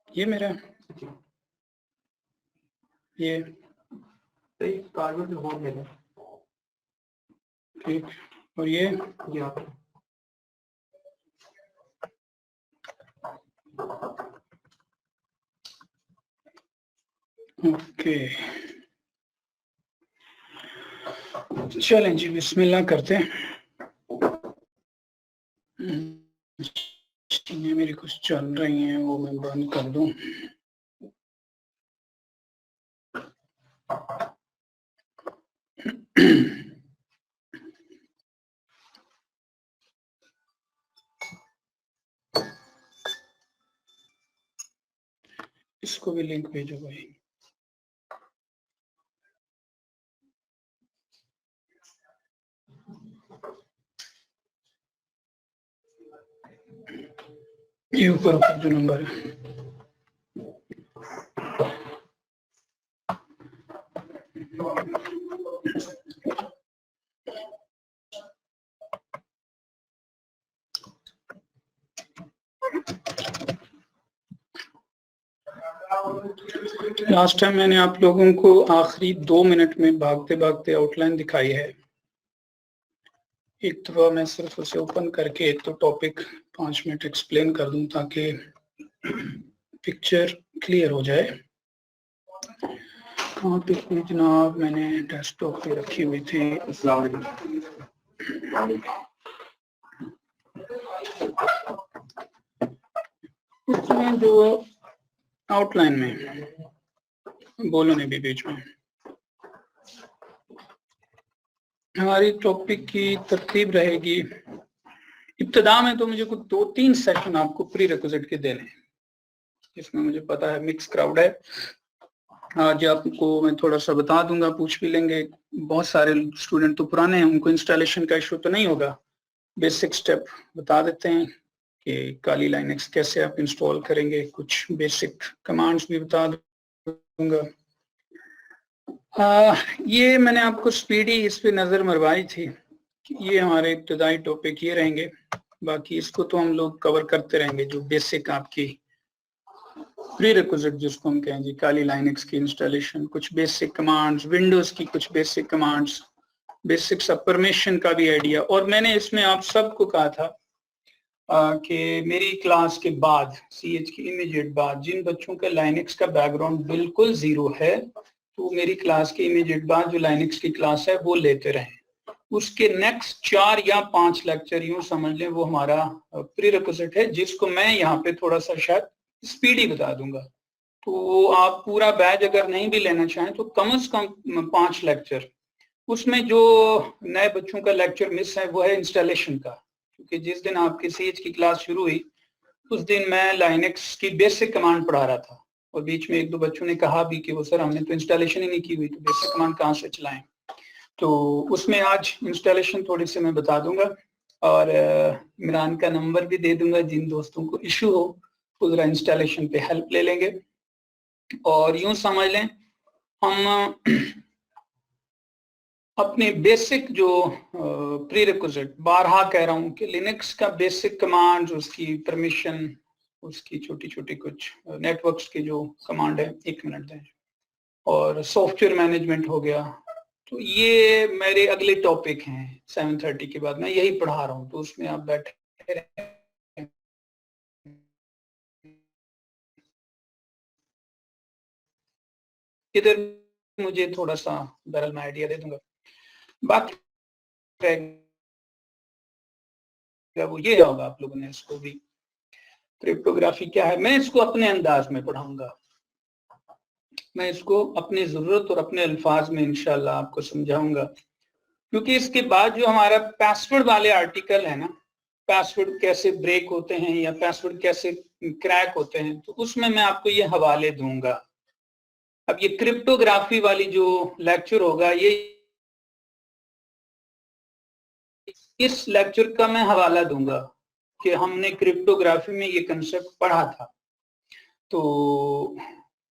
ये मेरा ये कार्बन हो मेरा ठीक, और ये ओके। चलें जी, बिस्मिल्लाह करते हैं। चीजें मेरी कुछ चल रही हैं, वो मैं बंद कर दूं। इसको भी लिंक भेजो भाई। ये ऊपर जो नंबर है, लास्ट टाइम मैंने आप लोगों को आखिरी 2 मिनट में भागते भागते आउटलाइन दिखाई है। एक दफा मैं सिर्फ उसे ओपन करके तो टॉपिक 5 मिनट एक्सप्लेन कर दूं ताकि पिक्चर क्लियर हो जाए। कहाँ पे थी जनाब, मैंने डेस्कटॉप पे रखी हुई थी। उसमें जो आउटलाइन में बोलो नहीं भी बीच में, हमारी टॉपिक की तरतीब रहेगी। इब्तिदा में तो मुझे कुछ 2-3 सेशन आपको प्री रिक्विजिट के देने हैं, इसमें मुझे पता है मिक्स क्राउड है। आज आपको मैं थोड़ा सा बता दूंगा, पूछ भी लेंगे। बहुत सारे स्टूडेंट तो पुराने हैं, उनको इंस्टॉलेशन का इशू तो नहीं होगा। बेसिक स्टेप बता देते हैं कि काली लाइनक्स कैसे आप इंस्टॉल करेंगे, कुछ बेसिक कमांड्स भी बता दूंगा। ये मैंने आपको स्पीडी इस पे नजर मरवाई थी कि ये हमारे इब्तदाई टॉपिक ये रहेंगे। बाकी इसको तो हम लोग कवर करते रहेंगे, जो बेसिक आपकी प्री रिक्विजिट जिसको हम कहें जी, काली लाइनक्स की इंस्टॉलेशन, कुछ बेसिक कमांड्स, विंडोज की कुछ बेसिक कमांड्स, बेसिक सब परमिशन का भी आइडिया। और मैंने इसमें आप सबको कहा था कि मेरी क्लास के बाद, CH की इमीडिएट बाद, जिन बच्चों का लाइनक्स का बैकग्राउंड बिल्कुल जीरो है तो मेरी क्लास के इमीडिएट बाद जो लाइनक्स की क्लास है वो लेते रहें। उसके नेक्स्ट 4 या 5 लेक्चर यूं समझ लें वो हमारा प्री रिक्विजिट है, जिसको मैं यहाँ पे थोड़ा सा शायद स्पीडी बता दूंगा। तो आप पूरा बैच अगर नहीं भी लेना चाहें तो कम से कम 5 लेक्चर, उसमें जो नए बच्चों का लेक्चर मिस है वो है इंस्टॉलेशन का, क्योंकि जिस दिन आपकी CH की क्लास शुरू हुई उस दिन मैं लाइनक्स की बेसिक कमांड पढ़ा रहा था, और बीच में 1-2 बच्चों ने कहा भी कि वो सर हमने तो इंस्टॉलेशन ही नहीं की हुई, तो बेसिक कमांड कहाँ से चलाएं। तो उसमें आज इंस्टॉलेशन थोड़ी सी मैं बता दूंगा, और इमरान का नंबर भी दे दूंगा, जिन दोस्तों को इशू हो वो जरा इंस्टॉलेशन पे हेल्प ले लेंगे। और यूं समझ लें हम अपने बेसिक जो प्री रिक्विजिट, 12 कह रहा हूं कि लिनक्स का बेसिक कमांड, उसकी परमिशन, उसकी छोटी छोटी कुछ नेटवर्क्स की जो कमांड है, 1 मिनट दें, और सॉफ्टवेयर मैनेजमेंट हो गया, तो ये मेरे अगले टॉपिक हैं 7:30 के बाद, मैं यही पढ़ा रहा हूँ, तो उसमें आप बैठे रहें। इधर मुझे थोड़ा सा बहरहाल मैं आइडिया दे दूंगा। बाकी वो ये होगा, आप लोगों ने इसको भी, क्रिप्टोग्राफी क्या है, मैं इसको अपने अंदाज में पढ़ाऊंगा, मैं इसको अपनी जरूरत और अपने अल्फाज में इंशाल्लाह आपको समझाऊंगा। क्योंकि इसके बाद जो हमारा पासवर्ड वाले आर्टिकल है ना, पासवर्ड कैसे ब्रेक होते हैं या पासवर्ड कैसे क्रैक होते हैं, तो उसमें मैं आपको ये हवाले दूंगा। अब ये क्रिप्टोग्राफी वाली जो लेक्चर होगा, ये इस लेक्चर का मैं हवाला दूंगा कि हमने क्रिप्टोग्राफी में ये कंसेप्ट पढ़ा था। तो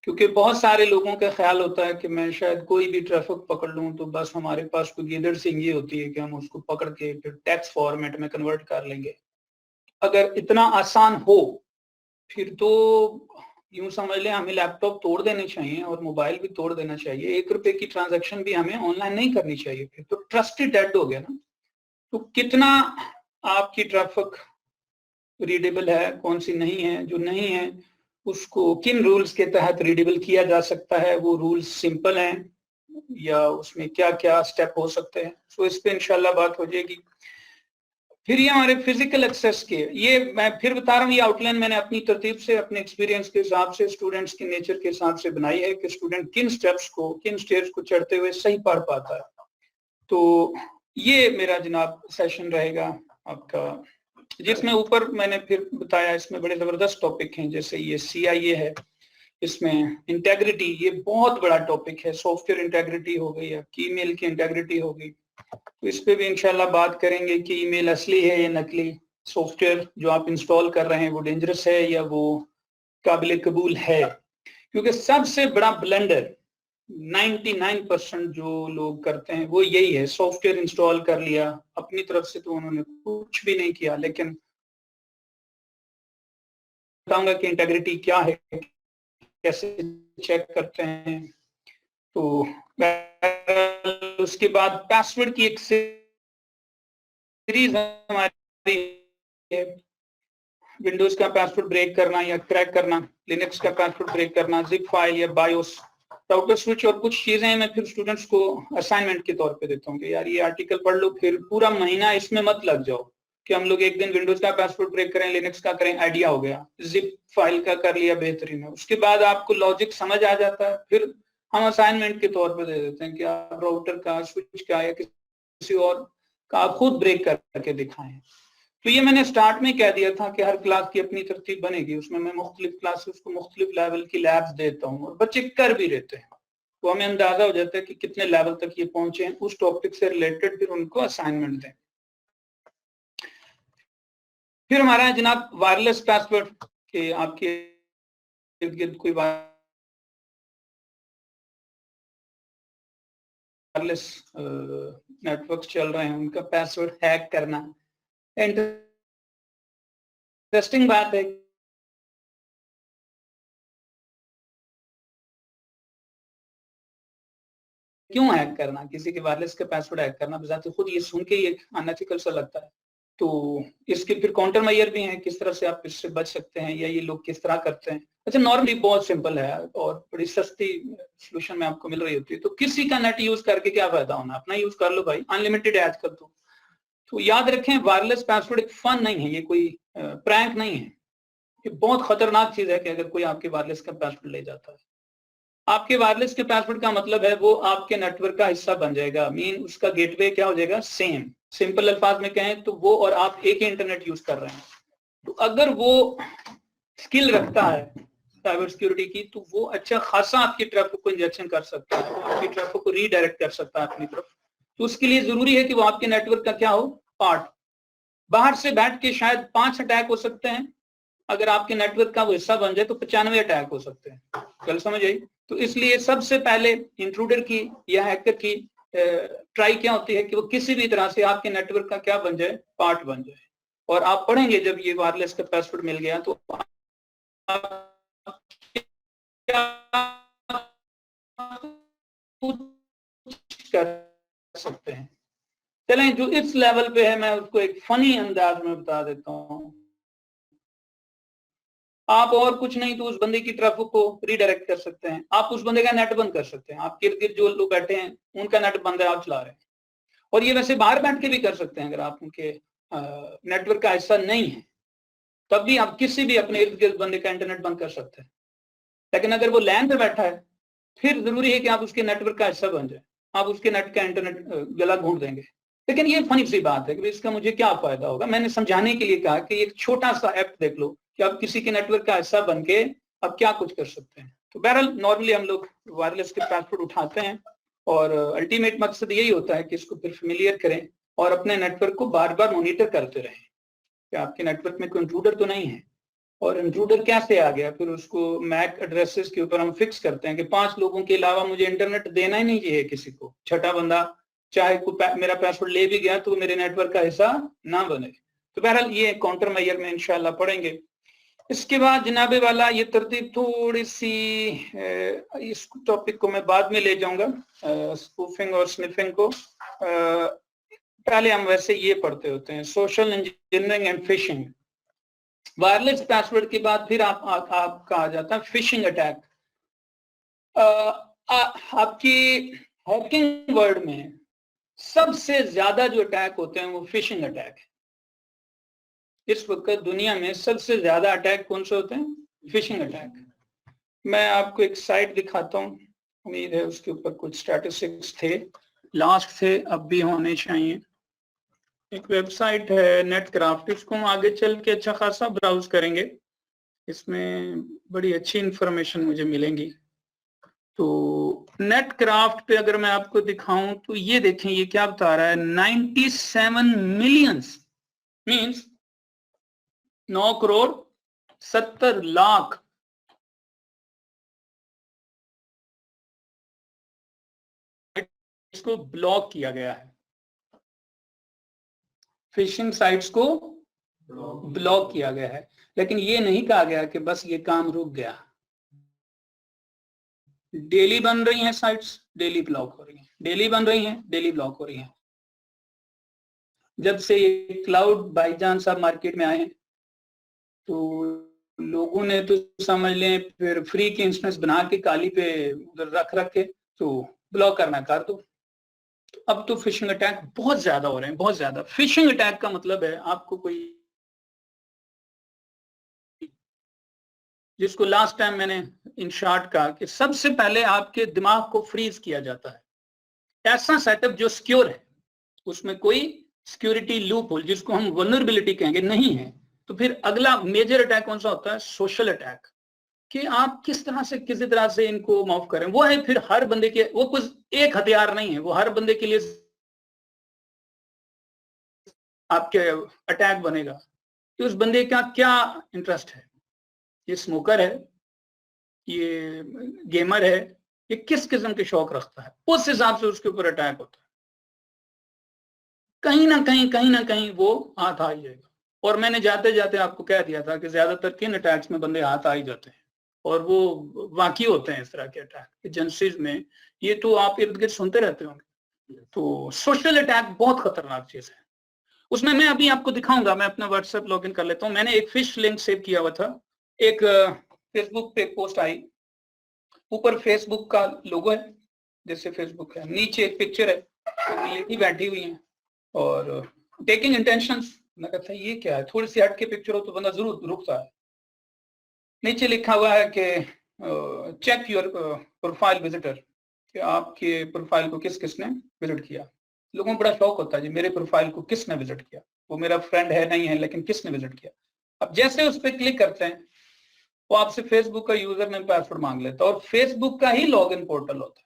क्योंकि बहुत सारे लोगों का ख्याल होता है कि मैं शायद कोई भी ट्रैफिक पकड़ लूं तो बस हमारे पास कोई गिदड़ सिंगी होती है कि हम उसको पकड़ के फिर टेक्स्ट फॉर्मेट में कन्वर्ट कर लेंगे। अगर इतना आसान हो फिर तो यूं समझ लें हमें लैपटॉप तोड़ देने चाहिए और मोबाइल भी तोड़ देना चाहिए। 1 रुपए की ट्रांजैक्शन भी हमें ऑनलाइन नहीं करनी चाहिए, फिर तो ट्रस्ट ही डेड हो गया ना। तो कितना आपकी ट्रैफिक रीडेबल है, कौन सी नहीं है, जो नहीं है उसको किन रूल्स के तहत रीडेबल किया जा सकता है, वो रूल्स सिंपल हैं या उसमें क्या क्या स्टेप हो सकते हैं, तो इस पे इंशाल्लाह बात हो जाएगी। फिर ये हमारे फिजिकल एक्सेस के, ये मैं फिर बता रहा हूँ, ये आउटलाइन मैंने अपनी तरतीब से अपने एक्सपीरियंस के हिसाब से स्टूडेंट्स के नेचर के हिसाब से बनाई है कि स्टूडेंट किन स्टेप्स को, किन स्टेज को चढ़ते हुए सही पढ़ पाता है। तो ये मेरा जनाब सेशन रहेगा आपका, जिसमें ऊपर मैंने फिर बताया इसमें बड़े जबरदस्त टॉपिक हैं, जैसे ये CIA है, इसमें इंटेग्रिटी, ये बहुत बड़ा टॉपिक है। सॉफ्टवेयर इंटेग्रिटी हो गई या ईमेल की इंटेग्रिटी हो गई, तो इस पे भी इंशाल्लाह बात करेंगे कि ईमेल असली है या नकली, सॉफ्टवेयर जो आप इंस्टॉल कर रहे हैं वो डेंजरस है या वो काबिल कबूल है। क्योंकि सबसे बड़ा ब्लंडर 99% जो लोग करते हैं वो यही है, सॉफ्टवेयर इंस्टॉल कर लिया, अपनी तरफ से तो उन्होंने कुछ भी नहीं किया, लेकिन बताऊंगा कि इंटेग्रिटी क्या है, कैसे चेक करते हैं। तो उसके बाद पासवर्ड की एक सीरीज हमारी है, विंडोज का पासवर्ड ब्रेक करना या क्रैक करना, लिनक्स का पासवर्ड ब्रेक करना, जिप फाइल या बायोस, राउटर स्विच और कुछ चीजें मैं फिर स्टूडेंट्स को असाइनमेंट के तौर पे देता हूँ कि यार ये आर्टिकल पढ़ लो, फिर पूरा महीना इसमें मत लग जाओ कि हम लोग एक दिन विंडोज का पासवर्ड ब्रेक करें, लिनक्स का करें, आइडिया हो गया, जिप फाइल का कर लिया, बेहतरीन है। उसके बाद आपको लॉजिक समझ आ जाता है, फिर हम असाइनमेंट के तौर पर दे देते हैं कि आप राउटर का, स्विच का या किसी और का आप खुद ब्रेक करके दिखाएं। तो ये मैंने स्टार्ट में कह दिया था कि हर क्लास की अपनी तरतीब बनेगी, उसमें मैं मुख्तलिफ क्लासेस को मुख्तलिफ लेवल की लैब्स देता हूँ और बच्चे कर भी रहते हैं, तो हमें अंदाजा हो जाता है कि कितने लेवल तक ये पहुंचे हैं, उस टॉपिक से रिलेटेड फिर उनको असाइनमेंट दें। फिर हमारा है जनाब वायरलेस पासवर्ड, कि आपके इर्द गिर्द कोई वायरलेस नेटवर्क चल रहे हैं, उनका पासवर्ड हैक करना। इंटरेस्टिंग बात है क्यों हैक करना, किसी के वायरलेस का पासवर्ड हैक करना बजाते खुद ये सुन के ये अनएथिकल सा लगता है। तो इसके फिर काउंटर मेजर भी हैं, किस तरह से आप इससे बच सकते हैं या ये लोग किस तरह करते हैं। अच्छा, नॉर्मली बहुत सिंपल है और बड़ी सस्ती सोल्यूशन में आपको मिल रही होती है। तो किसी का नेट यूज करके क्या फायदा होना, अपना यूज कर लो भाई, अनलिमिटेड है आजकल। तो याद रखें वायरलेस पासवर्ड एक फन नहीं है, ये कोई प्रैंक नहीं है, ये बहुत खतरनाक चीज है कि अगर कोई आपके वायरलेस का पासवर्ड ले जाता है। आपके वायरलेस के पासवर्ड का मतलब है वो आपके नेटवर्क का हिस्सा बन जाएगा, मीन उसका गेटवे क्या हो जाएगा, सेम। सिंपल अल्फाज में कहें तो वो और आप एक ही इंटरनेट यूज कर रहे हैं। तो अगर वो स्किल रखता है साइबर सिक्योरिटी की, तो वो अच्छा खासा आपकी ट्रैफिक को इंजेक्शन कर सकता है, वो आपकी ट्रैफिक को रीडायरेक्ट कर सकता है अपनी तरफ। तो उसके लिए जरूरी है कि वो आपके नेटवर्क का क्या हो, पार्ट। बाहर से बैठ के शायद 5 अटैक हो सकते हैं, अगर आपके नेटवर्क का वो हिस्सा बन जाए तो 95 अटैक हो सकते हैं। कल समझ आई? तो इसलिए सबसे पहले इंट्रूडर की या हैकर की ट्राई क्या होती है कि वो किसी भी तरह से आपके नेटवर्क का क्या बन जाए, पार्ट बन जाए। और आप पढ़ेंगे जब ये वायरलेस का पासवर्ड मिल गया तो आप कर सकते हैं। चलें, जो इस लेवल पे है मैं उसको एक फनी अंदाज में बता देता हूँ। आप और कुछ नहीं तो उस बंदे की ट्रैफिक को रीडायरेक्ट कर सकते हैं, आप उस बंदे का नेट बंद कर सकते हैं। आपके इर्द गिर्द जो लोग बैठे हैं उनका नेट बंद है, आप चला रहे हैं। और ये वैसे बाहर बैठ के भी कर सकते हैं, अगर आप उनके नेटवर्क का हिस्सा नहीं है तब भी आप किसी भी अपने इर्द गिर्द बंदे का इंटरनेट बंद कर सकते हैं। लेकिन अगर वो लैन पे बैठा है फिर जरूरी है कि आप उसके नेटवर्क का हिस्सा बन जाए, आप उसके नेट का इंटरनेट गला घोंट देंगे। लेकिन ये फनी सी बात है कि इसका मुझे क्या फायदा होगा। मैंने समझाने के लिए कहा कि एक छोटा सा ऐप देख लो कि आप किसी के नेटवर्क का हिस्सा बन के आप क्या कुछ कर सकते हैं। तो बहरहाल नॉर्मली हम लोग वायरलेस के पासवर्ड उठाते हैं और अल्टीमेट मकसद यही होता है कि इसको फिर फेमिलियर करें और अपने नेटवर्क को बार बार मॉनिटर करते रहें कि आपके नेटवर्क में कोई इंट्रूडर तो नहीं है। और इंट्रूडर कैसे आ गया, फिर उसको मैक एड्रेसेस के ऊपर हम फिक्स करते हैं कि 5 लोगों के अलावा मुझे इंटरनेट देना ही नहीं चाहिए किसी को, छठा बंदा चाहे मेरा पासवर्ड ले भी गया तो मेरे नेटवर्क का हिस्सा ना बने। तो बहरहाल ये काउंटर मेजर में इंशाल्लाह पढ़ेंगे। इसके बाद जनाबे वाला ये तरतीब थोड़ी सी, इस टॉपिक को मैं बाद में ले जाऊंगा, स्पूफिंग और स्निफिंग को। पहले हम वैसे ये पढ़ते होते हैं, social engineering and fishing. Wireless password के बाद फिर आपका आ जाता है फिशिंग अटैक। आपकी हैकिंग वर्ल्ड में सबसे ज्यादा जो अटैक होते हैं वो फिशिंग अटैक है। इस वक्त दुनिया में सबसे ज्यादा अटैक कौन से होते हैं? Phishing attack. मैं आपको एक साइट दिखाता हूँ, उम्मीद है उसके ऊपर कुछ स्टैटिस्टिक्स थे, लास्ट थे, अब भी होने चाहिए। एक वेबसाइट है नेटक्राफ्ट, इसको हम आगे चल के अच्छा खासा ब्राउज करेंगे, इसमें बड़ी अच्छी इंफॉर्मेशन मुझे मिलेंगी। तो नेटक्राफ्ट पे अगर मैं आपको दिखाऊं तो ये देखें, ये क्या बता रहा है, 97 मिलियंस मींस 9 करोड़ 70 लाख इसको ब्लॉक किया गया है, फिशिंग साइट्स को ब्लॉक किया गया है। लेकिन ये नहीं कहा गया कि बस ये काम रुक गया, डेली बन रही हैं साइट्स, डेली ब्लॉक हो रही हैं, डेली बन रही हैं, डेली ब्लॉक हो रही हैं। जब से ये क्लाउड बाईजान साहब मार्केट में आए हैं तो लोगों ने तो समझ लें फिर फ्री की इंस्टेंस बना के काली पे उधर रख के तो ब्लॉक करना कर दो। तो अब तो फिशिंग अटैक बहुत ज्यादा हो रहे हैं, बहुत ज्यादा। फिशिंग अटैक का मतलब है आपको कोई, जिसको लास्ट टाइम मैंने इन शॉर्ट कहा कि सबसे पहले आपके दिमाग को फ्रीज किया जाता है, ऐसा सेटअप जो सिक्योर है, उसमें कोई सिक्योरिटी लूप होल जिसको हम वल्नरेबिलिटी कहेंगे नहीं है। तो फिर अगला मेजर अटैक कौन सा होता है? सोशल अटैक, कि आप किस तरह से किसी तरह से इनको माफ करें। वो है फिर हर बंदे के, वो कुछ एक हथियार नहीं है, वो हर बंदे के लिए आपके अटैक बनेगा कि उस बंदे का क्या इंटरेस्ट है, ये स्मोकर है, ये गेमर है, ये किस किस्म के शौक रखता है, उस हिसाब से उसके ऊपर अटैक होता है। कहीं ना कहीं वो हाथ आ ही जाएगा। और मैंने जाते जाते आपको कह दिया था कि ज्यादातर किन अटैक्स में बंदे हाथ आ ही जाते हैं, और वो वाकई होते हैं इस तरह के अटैक एजेंसीज में, ये तो आप इर्द गिर्द सुनते रहते होंगे। तो सोशल अटैक बहुत खतरनाक चीज है। उसमें मैं अभी आपको दिखाऊंगा, मैं अपना व्हाट्सएप लॉगिन कर लेता हूँ। मैंने एक फिश लिंक सेव किया हुआ था, एक फेसबुक पे पोस्ट आई, ऊपर फेसबुक का लोगो है जैसे फेसबुक है, नीचे एक पिक्चर है, लेडी बैठी हुई है और टेकिंग इंटेंशंस। मैं कहता ये क्या है, थोड़ी सी हट के पिक्चर हो तो बंदा जरूर रुकता है। नीचे लिखा हुआ है कि चेक योर प्रोफाइल विजिटर, कि आपके प्रोफाइल को किस किसने विजिट किया। लोगों को बड़ा शौक होता है जी मेरे प्रोफाइल को किसने विजिट किया, वो मेरा फ्रेंड है नहीं है लेकिन किसने विजिट किया। अब जैसे उस पर क्लिक करते हैं वो आपसे फेसबुक का यूजर नेम पासवर्ड मांग लेता है और फेसबुक का ही लॉगिन पोर्टल होता है।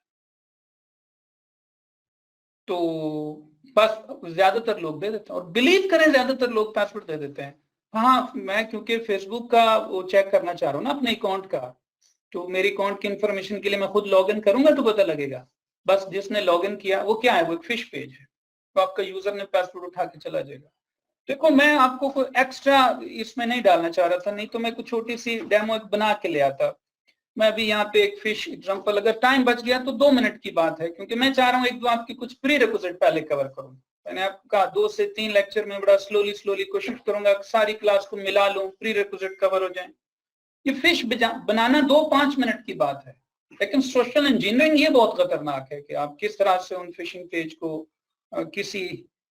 तो बस ज्यादातर लोग दे देते हैं और बिलीव करें ज्यादातर लोग पासवर्ड दे देते हैं। हाँ, मैं क्योंकि फेसबुक का वो चेक करना चाह रहा हूँ ना अपने अकाउंट का, तो मेरी अकाउंट की इंफॉर्मेशन के लिए मैं खुद लॉगिन करूंगा तो पता लगेगा। बस जिसने लॉगिन किया वो क्या है, वो एक फिश पेज है, तो आपका यूजर ने पासवर्ड उठा के चला जाएगा। देखो मैं आपको कोई एक्स्ट्रा इसमें नहीं डालना चाह रहा था, नहीं तो मैं कुछ छोटी सी डेमो बना के ले आता। मैं अभी यहाँ पे एक फिश एग्जांपल, अगर टाइम बच गया तो 2 मिनट की बात है, क्योंकि मैं चाह रहा हूँ एक दो आपकी कुछ प्री रिक्विजिट पहले कवर करूँ। मैंने आपको कहा 2 से 3 लेक्चर में बड़ा स्लोली कोशिश करूंगा सारी क्लास को मिला लूं, प्री रिक्विजिट कवर हो जाए। ये फिश बनाना 2-5 मिनट की बात है, लेकिन सोशल इंजीनियरिंग ये बहुत खतरनाक है कि आप किस तरह से उन फिशिंग पेज को किसी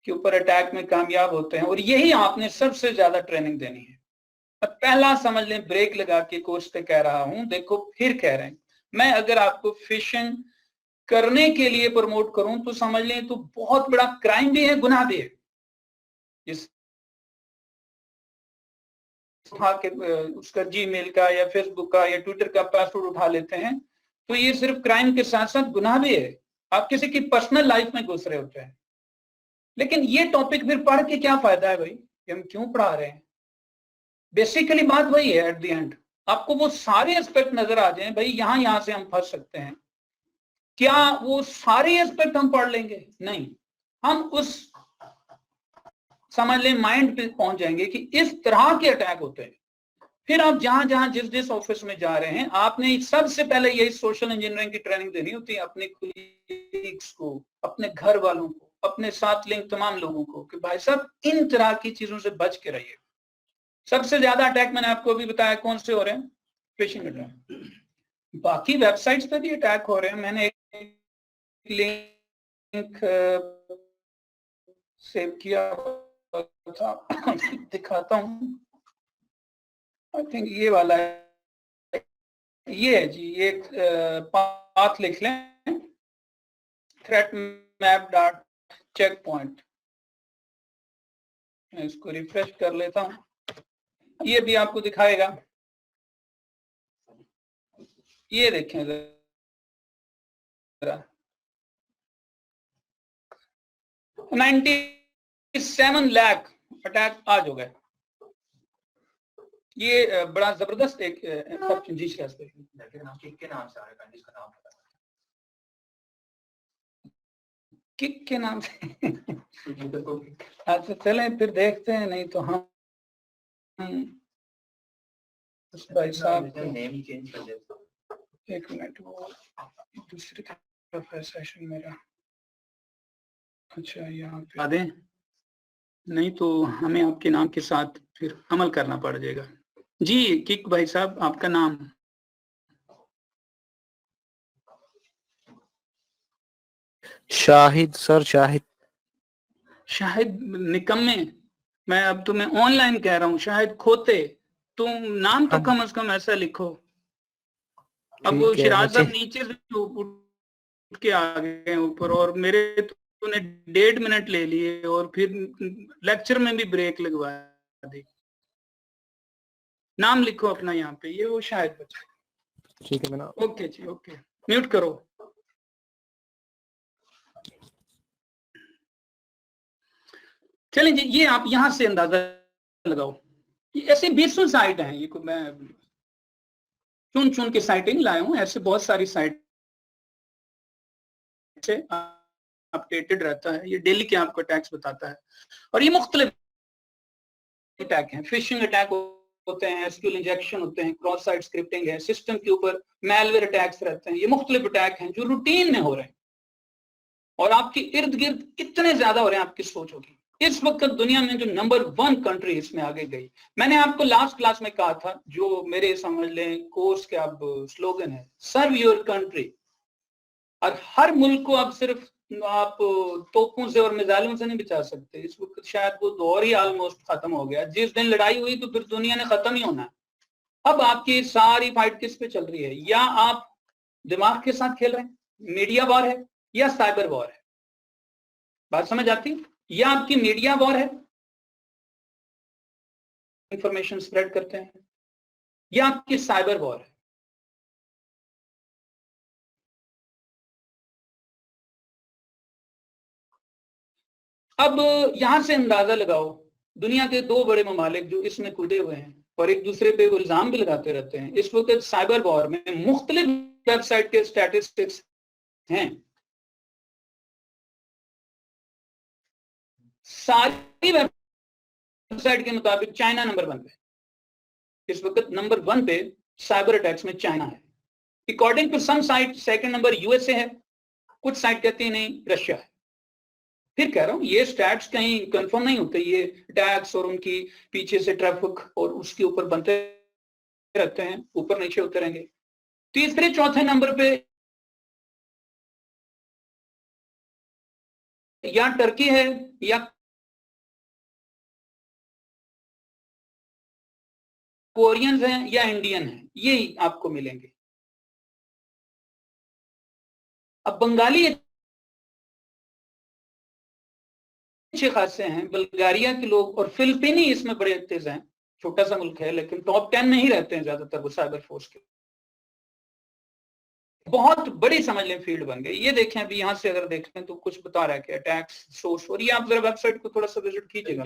के ऊपर अटैक में कामयाब होते हैं। और यही आपने सबसे ज्यादा ट्रेनिंग देनी है। पहला समझ लें, ब्रेक लगा के कोर्स पे कह रहा हूं, देखो फिर कह रहे हैं, मैं अगर आपको फिशिंग करने के लिए प्रमोट करूं तो समझ लें तो बहुत बड़ा क्राइम भी है, गुनाह भी है। इस उठा के उसका जीमेल का या फेसबुक का या ट्विटर का पासवर्ड उठा लेते हैं तो ये सिर्फ क्राइम के साथ साथ गुनाह भी है, आप किसी की पर्सनल लाइफ में घुस रहे होते हैं। लेकिन ये टॉपिक फिर पढ़ के क्या फायदा है भाई, हम क्यों पढ़ा रहे हैं? बेसिकली बात वही है एट द एंड, आपको वो सारे एस्पेक्ट नजर आ जाएं, भाई यहां से हम फंस सकते हैं, क्या वो सारे एस्पेक्ट हम पढ़ लेंगे? नहीं, हम उस समझ लें माइंड पे पहुंच जाएंगे कि इस तरह के अटैक होते हैं। फिर आप जहां जहां जिस ऑफिस में जा रहे हैं, आपने सबसे पहले यही सोशल इंजीनियरिंग की ट्रेनिंग देनी होती है अपने कोलीग्स को, अपने घर वालों को, अपने साथ लिंक तमाम लोगों को, कि भाई साहब इन तरह की चीजों से बच के रहिए। सबसे ज्यादा अटैक मैंने आपको अभी बताया कौन से हो रहे हैं, फिशिंग अटैक। बाकी वेबसाइट्स पे भी अटैक हो रहे हैं। मैंने एक लिंक सेव किया था, दिखाता हूं। आई थिंक ये वाला है, ये है जी, ये पाथ लिख लें, threat map dot check point. मैं इसको रिफ्रेश कर लेता हूं, ये भी आपको दिखाएगा। ये देखें जरा, 97 लाख अटैक आज हो गए। ये बड़ा जबरदस्त एक जी के नाम से आ रहा है, जिसका नाम किक के नाम से अच्छा चलें फिर देखते हैं, नहीं तो हम भाई साहब नेम ही चेंज कर देते। एक मिनट, वो दूसरी तरफ है सेशन मेरा। अच्छा यहाँ पे आ दें, नहीं तो हमें आपके नाम के साथ फिर अमल करना पड़ जाएगा। जी किक भाई साहब, आपका नाम? शाहिद सर, शाहिद। शाहिद निकम्मे, मैं अब तुम्हें ऑनलाइन कह रहा हूँ, शाहिद खोते, तुम नाम तो कम से कम ऐसा लिखो। अब वो शिराज साहब नीचे से उठ के आ गए ऊपर, और मेरे तूने 1.5 मिनट ले लिए और फिर लेक्चर में भी ब्रेक लगवा दी। नाम लिखो अपना यहाँ पे, ये वो शाहिद बच्चा। ठीक है मैंने। ओके जी, ओके, म्यूट करो। चलें जी, ये आप यहां से अंदाजा लगाओ, ये ऐसे 20 साइट हैं, ये मैं चुन चुन के साइटिंग लाया हूं, ऐसे बहुत सारी साइट से अपडेटेड रहता है। ये डेली के आपको अटैक्स बताता है, और ये मुख्तलिफ अटैक हैं। फिशिंग अटैक होते हैं, एसक्यूएल इंजेक्शन होते हैं, क्रॉस साइट स्क्रिप्टिंग है, सिस्टम के ऊपर मैलवेयर अटैक्स रहते हैं। ये मुख्तलिफ अटैक हैं जो रूटीन में हो रहे हैं, और आपके इर्द गिर्द कितने ज्यादा हो रहे हैं आपकी सोच होगी। इस वक्त दुनिया में जो नंबर 1 कंट्री इसमें आगे गई, मैंने आपको लास्ट क्लास में कहा था, जो मेरे समझ लें कोर्स के अब स्लोगन है, सर्व योर कंट्री। और हर मुल्क को अब सिर्फ आप तोपों से और मिसाइलों से नहीं बचा सकते। इस वक्त शायद वो दौर ही ऑलमोस्ट खत्म हो गया। जिस दिन लड़ाई हुई तो फिर दुनिया ने खत्म ही होना है। अब आपकी सारी फाइट किस पे चल रही है? या आप दिमाग के साथ खेल रहे हैं, मीडिया वॉर है, या साइबर वॉर है? बात समझ आती है? या आपकी मीडिया वॉर है, इंफॉर्मेशन स्प्रेड करते हैं, या आपकी साइबर वॉर है। अब यहां से अंदाजा लगाओ, दुनिया के 2 बड़े ममालिक जो इसमें कूदे हुए हैं और एक दूसरे पे वो इल्जाम भी लगाते रहते हैं। इस वक्त साइबर वॉर में मुख्तलिफ वेबसाइट के स्टैटिस्टिक्स हैं। सारी वेबसाइट के मुताबिक चाइना नंबर 1 पे, इस वक्त नंबर 1 पे साइबर अटैक्स में चाइना है। According to some site second number USA है, कुछ साइट कहती है नहीं रशिया है। फिर कह रहा हूं ये स्टैट्स कहीं कंफर्म नहीं होते, ये अटैक्स और उनकी पीछे से ट्रैफिक और उसके ऊपर बनते रहते हैं, ऊपर नीचे होते रहेंगे। तीसरे चौथे नंबर पे या टर्की है या कोरियंस हैं या इंडियन हैं, ये आपको मिलेंगे। अब बंगाली अच्छे खासे हैं, बल्गारिया के लोग और फिलिपीनी इसमें बड़े तेज हैं। छोटा सा मुल्क है लेकिन टॉप 10 में ही रहते हैं ज्यादातर वो साइबर फोर्स के। बहुत बड़ी समझ लें फील्ड बन गई। ये देखें अभी यहां से अगर देखते हैं तो कुछ बता रहा है कि अटैक्स सोर्स, और ये आप जरा वेबसाइट को थोड़ा सा विजिट कीजिएगा।